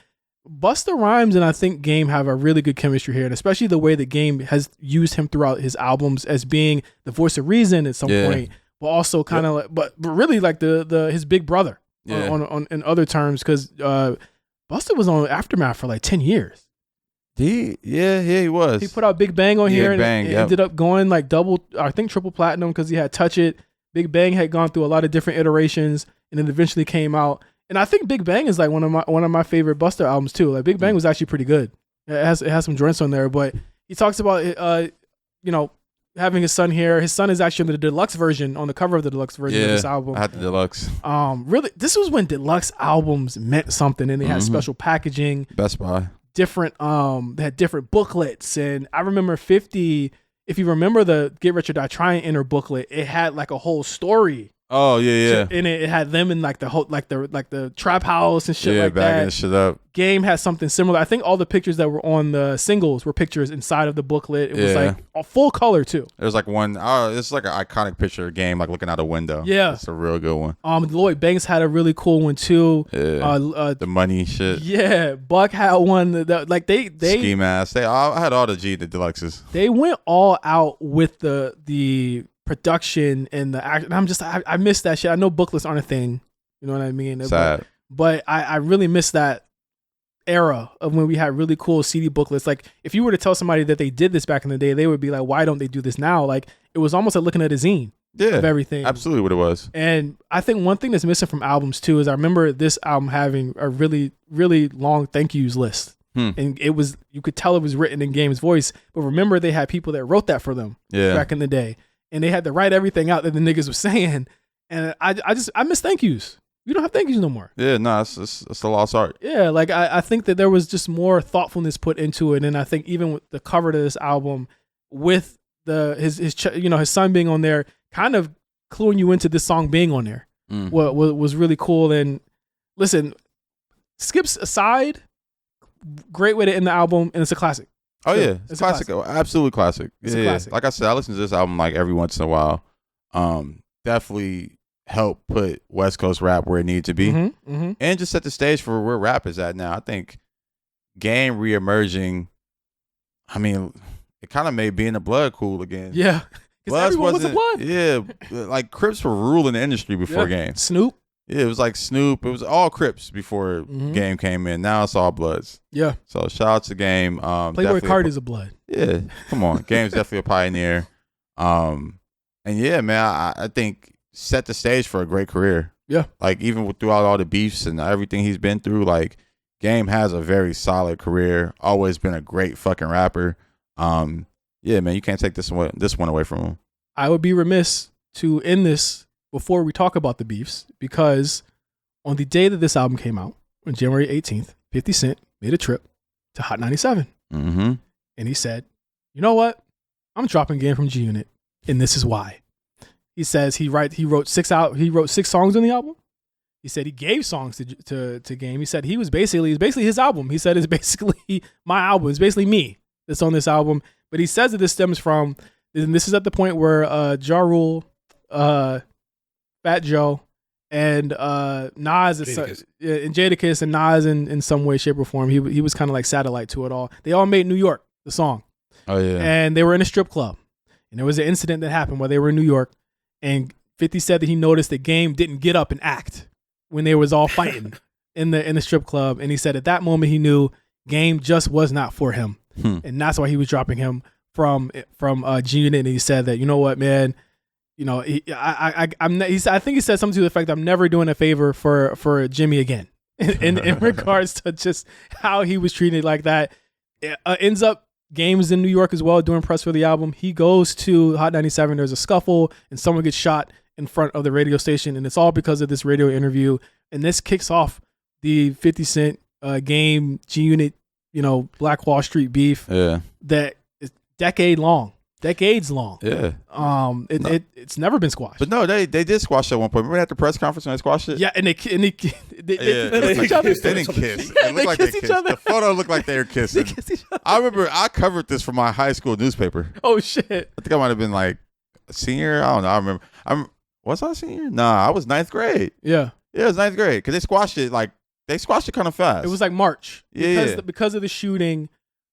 Busta Rhymes and I think Game have a really good chemistry here, and especially the way that Game has used him throughout his albums as being the voice of reason at some point, but also kind of like, but really like his big brother on in other terms, because Busta was on Aftermath for like 10 years. He was. He put out Big Bang on here, and Bang, it ended up going like triple platinum, because he had Touch It. Big Bang had gone through a lot of different iterations, and then eventually came out. And I think Big Bang is like one of my favorite Busta albums too. Like, Big Bang was actually pretty good. It has some joints on there, but he talks about having his son here. His son is actually in the deluxe version, on the cover of the deluxe version of this album. I had the deluxe. Really, this was when deluxe albums meant something, and they had special packaging. Best Buy. Different, they had different booklets, and I remember 50. If you remember the Get Rich or Die Trying inner booklet, it had like a whole story. Oh yeah. And it had them in like the whole like the trap house and shit like that. Yeah, bagging shit up. Game had something similar. I think all the pictures that were on the singles were pictures inside of the booklet. It was like a full color too. There's like one. It's like an iconic picture of Game, like looking out a window. Yeah, it's a real good one. Lloyd Banks had a really cool one too. Yeah. The money shit. Yeah, Buck had one that like they Ski Mask. I had all the deluxes. They went all out with the production and the act. I miss that shit. I know booklets aren't a thing. You know what I mean? Sad. But I really miss that era of when we had really cool CD booklets. Like, if you were to tell somebody that they did this back in the day, they would be like, why don't they do this now? Like, it was almost like looking at a zine. of everything. Absolutely what it was. And I think one thing that's missing from albums too is I remember this album having a really, really long thank yous list. And it was, you could tell it was written in Game's voice, but remember they had people that wrote that for them back in the day. And they had to write everything out that the niggas was saying. And I miss thank yous. You don't have thank yous no more. Yeah, no, it's a lost art. Yeah, like I think that there was just more thoughtfulness put into it. And I think even with the cover to this album with his son being on there, kind of cluing you into this song being on there. What was really cool. And listen, skips aside, great way to end the album, and it's a classic. Oh yeah, it's classic. Absolute classic. It's a classic. Like I said, I listen to this album like every once in a while. Definitely help put West Coast rap where it needed to be, and just set the stage for where rap is at now. I think Game reemerging. I mean, it kind of made Being the Blood cool again. Yeah, because everyone was a Blood. Yeah, like Crips were ruling the industry before Game. Snoop. Yeah, it was like Snoop. It was all Crips before Game came in. Now it's all Bloods. Yeah. So shout out to Game. Playboy Cardi's a Blood. Yeah, come on. Game's definitely a pioneer. And yeah, man, I think set the stage for a great career. Yeah. Like even throughout all the beefs and everything he's been through, like Game has a very solid career. Always been a great fucking rapper. Yeah, man, you can't take this one away from him. I would be remiss to end this before we talk about the beefs, because on the day that this album came out, on January 18th, 50 Cent made a trip to Hot 97. And he said, you know what? I'm dropping Game from G Unit, and this is why. He says he wrote 6 songs on the album. He said he gave songs to Game. He said it's basically his album. He said it's basically my album. It's basically me that's on this album. But he says that this stems from, and this is at the point where Ja Rule, Fat Joe, and Nas and Jadakiss and Nas in some way, shape, or form. He was kind of like satellite to it all. They all made New York, the song. Oh yeah. And they were in a strip club. And there was an incident that happened while they were in New York. And 50 said that he noticed that Game didn't get up and act when they was all fighting in the strip club. And he said at that moment he knew Game just was not for him. And that's why he was dropping him from G Unit. And he said that, you know what, man, you know, I think he said something to the effect, I'm never doing a favor for Jimmy again. in regards to just how he was treated like that. Ends up Game's in New York as well doing press for the album. He goes to Hot 97. There's a scuffle and someone gets shot in front of the radio station. And it's all because of this radio interview. And this kicks off the 50 Cent Game G Unit, you know, Black Wall Street beef. Yeah. That is decades long. Yeah. It's never been squashed. But no, they did squash it at one point. Remember at the press conference when they squashed it? Yeah, and they kiss each other. They didn't kiss. It looked like they kissed. The photo looked like they were kissing. They kiss each other. I remember I covered this for my high school newspaper. Oh shit! I think I might have been like a senior. I don't know. I remember. Was I a senior? Nah, I was 9th grade. Yeah. Yeah, it was 9th grade because they squashed it kind of fast. It was like March. Because of the shooting.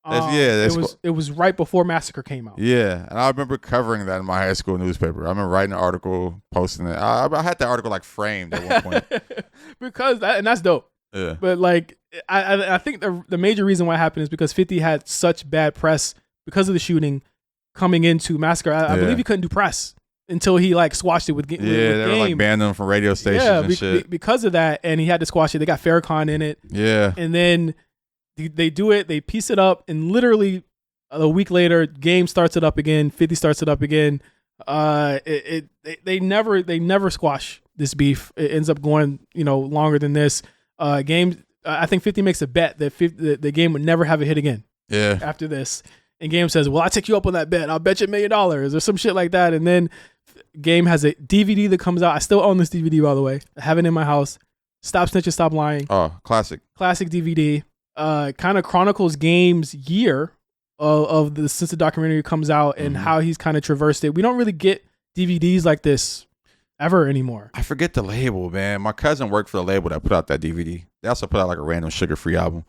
It was right before Massacre came out. Yeah, and I remember covering that in my high school newspaper. I remember writing an article, posting it. I had that article like framed at one point. That's dope. Yeah. But like, I think the major reason why it happened is because 50 had such bad press because of the shooting coming into Massacre. I believe he couldn't do press until he like squashed it with Game. Yeah, they were like banning them from radio stations and shit. Because of that, and he had to squash it. They got Farrakhan in it. Yeah. And then they do it, they piece it up, and literally a week later, Game starts it up again, 50 starts it up again. They never squash this beef. It ends up going, you know, longer than this. Game, I think 50 makes a bet that the Game would never have a hit again. Yeah. After this, and Game says, "Well, I take you up on that bet. I'll bet you $1 million or some shit like that." And then Game has a DVD that comes out. I still own this DVD, by the way. I have it in my house. Stop Snitching, Stop Lying. Oh, classic DVD. Kind of chronicles Game's year since the documentary comes out and how he's kind of traversed it. We don't really get DVDs like this ever anymore. I forget the label, man. My cousin worked for the label that put out that DVD. They also put out like a random sugar-free album.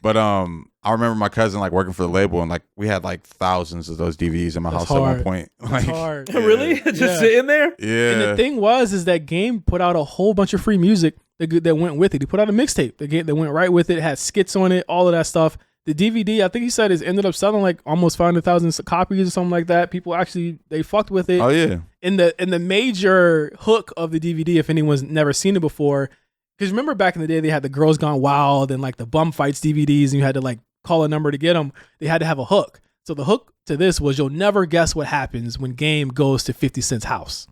But I remember my cousin like working for the label, and like we had like thousands of those DVDs in my house at one point. Like, hard. Yeah. Really? Just sitting there? Yeah. And the thing is that Game put out a whole bunch of free music that went with it. He put out a mixtape that went right with it. It had skits on it, all of that stuff. The DVD, I think he said, ended up selling like almost 500,000 copies or something like that. People actually, they fucked with it. Oh yeah. in the major hook of the DVD, if anyone's never seen it before, because remember back in the day they had the Girls Gone Wild and like the Bum Fights DVDs, and you had to like call a number to get them. They had to have a hook. So the hook to this was you'll never guess what happens when Game goes to 50 Cent's house.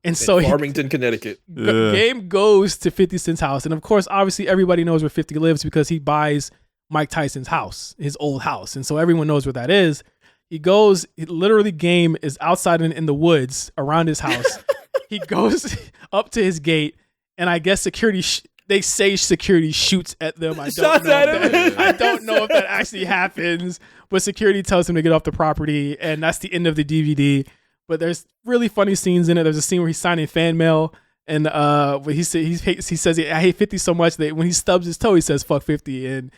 And so Farmington, Connecticut. Game goes to 50 Cent's house. And of course, obviously everybody knows where 50 lives because he buys Mike Tyson's house, his old house. And so everyone knows where that is. He goes, literally Game is outside in the woods around his house. He goes up to his gate, and I guess security, they say security shoots at them. I don't know if that actually happens, but security tells him to get off the property, and that's the end of the DVD. But there's really funny scenes in it. There's a scene where he's signing fan mail, and he says I hate 50 so much that when he stubs his toe, he says fuck 50, and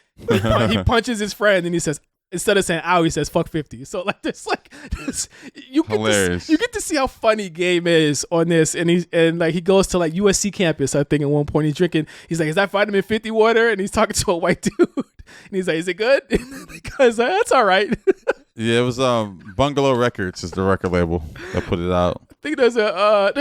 he punches his friend, and he says, instead of saying ow, he says fuck 50. So like there's like this, you get to see how funny Game is on this, and he goes to like USC campus, I think at one point he's like, is that vitamin 50 water? And he's talking to a white dude, and he's like, is it good? And the guy's like, that's all right. Yeah, it was Bungalow Records is the record label that put it out. I think there's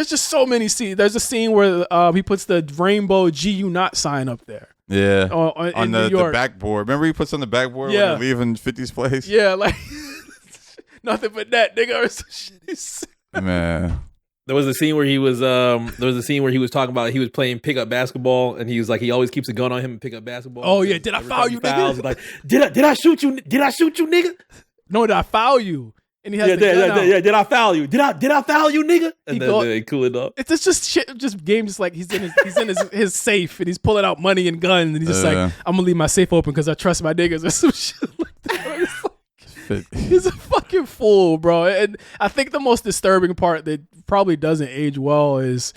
just so many scenes. There's a scene where he puts the rainbow GU not sign up there. Yeah, on the backboard. Remember he puts on the backboard when they're leaving 50's place? Yeah, like nothing but that, nigga. Man. There was a scene where he was talking about he was playing pickup basketball, and he was like, he always keeps a gun on him and pick up basketball. Oh yeah, did I foul you, nigga? He's like, did I shoot you? Did I shoot you, nigga? No, did I foul you? And he has did I foul you? Did I foul you, nigga? And then they cool it up. It's just shit. Just Game, just like he's in his safe, and he's pulling out money and guns, and he's just like, I'm gonna leave my safe open because I trust my niggas or some shit like that. He's a fucking fool, bro. And I think the most disturbing part that probably doesn't age well is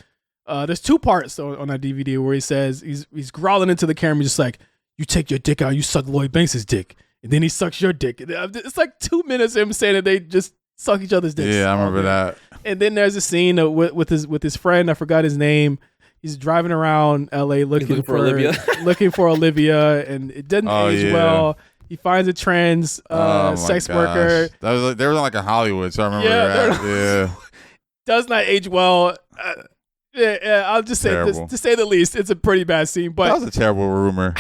there's two parts on that DVD where he says he's growling into the camera, just like, you take your dick out, you suck Lloyd Banks' dick. And then he sucks your dick. It's like 2 minutes of him saying that they just suck each other's dicks. Yeah, I remember that. And then there's a scene with his friend. I forgot his name. He's driving around LA looking for Olivia. Looking for Olivia, and it doesn't age well. He finds a trans sex worker. They were like in Hollywood, so I remember that. Yeah, does not age well. I'll just say this, to say the least, it's a pretty bad scene. But that was a terrible rumor.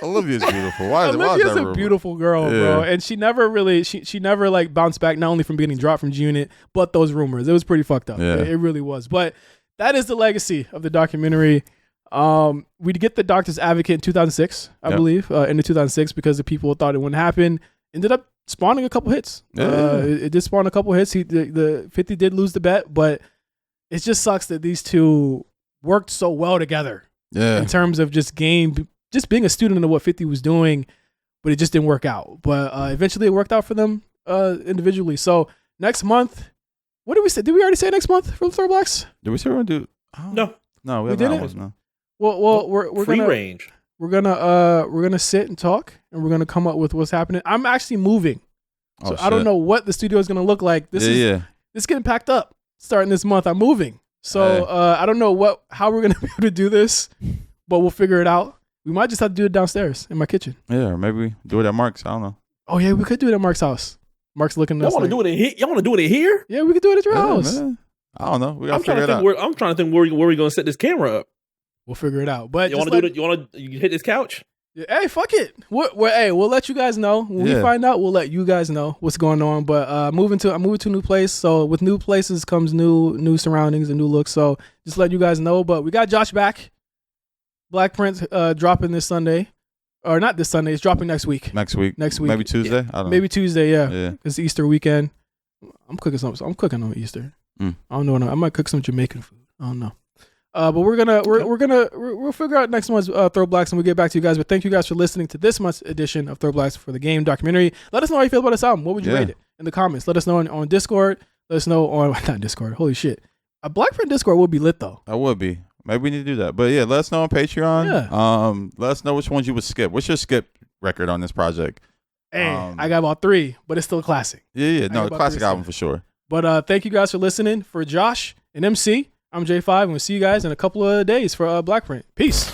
Olivia's beautiful. Olivia's a beautiful girl, bro, and she never really she never like bounced back, not only from getting dropped from G-Unit, but those rumors. It was pretty fucked up. Yeah. It really was. But that is the legacy of the documentary. We'd get the Doctor's Advocate in 2006, I believe, into 2006, because the people thought it wouldn't happen. Ended up spawning a couple hits. It did spawn a couple hits. The 50 did lose the bet, but it just sucks that these two worked so well together. Yeah, in terms of just Game. Just being a student of what 50 was doing, but it just didn't work out. But eventually it worked out for them individually. So next month, what did we say? Did we already say next month for the ThrowBLKs? Did we say we're gonna do? No, we didn't. No. Well, we're free gonna, range. We're gonna sit and talk, and we're gonna come up with what's happening. I'm actually moving, so I don't know what the studio is gonna look like. This is getting packed up starting this month. I'm moving, so I don't know how we're gonna be able to do this, but we'll figure it out. We might just have to do it downstairs in my kitchen. Yeah, or maybe do it at Mark's. I don't know. Oh yeah, we could do it at Mark's house. Mark's looking at us. Y'all want to do it in here? Y'all want to do it in here? Yeah, we could do it at your house. Man. I don't know. We gotta figure it out. I'm trying to think where we're gonna set this camera up. We'll figure it out. But you want to do it? You hit this couch? Yeah, hey, fuck it. We'll let you guys know when we find out. We'll let you guys know what's going on. But I'm moving to a new place. So with new places comes new surroundings and new looks. So just let you guys know. But we got Josh back. Black Prince dropping this Sunday. Or not this Sunday. It's dropping next week. Next week. Maybe Tuesday? I don't know. Maybe Tuesday, yeah. It's Easter weekend. I'm cooking something. I'm cooking on Easter. I don't know. I might cook some Jamaican food. I don't know. But we'll figure out next month's ThrowBLKs, and we'll get back to you guys. But thank you guys for listening to this month's edition of ThrowBLKs for the Game documentary. Let us know how you feel about this album. What would you rate it in the comments? Let us know on Discord. Let us know on not Discord. Holy shit. A Black Print Discord would be lit though. I would be. Maybe we need to do that. But yeah, let us know on Patreon. Yeah. Let us know which ones you would skip. What's your skip record on this project? Hey, I got about 3, but it's still a classic. Yeah. No, classic album for sure. But thank you guys for listening. For Josh and MC, I'm J5, and we'll see you guys in a couple of days for Black Print. Peace.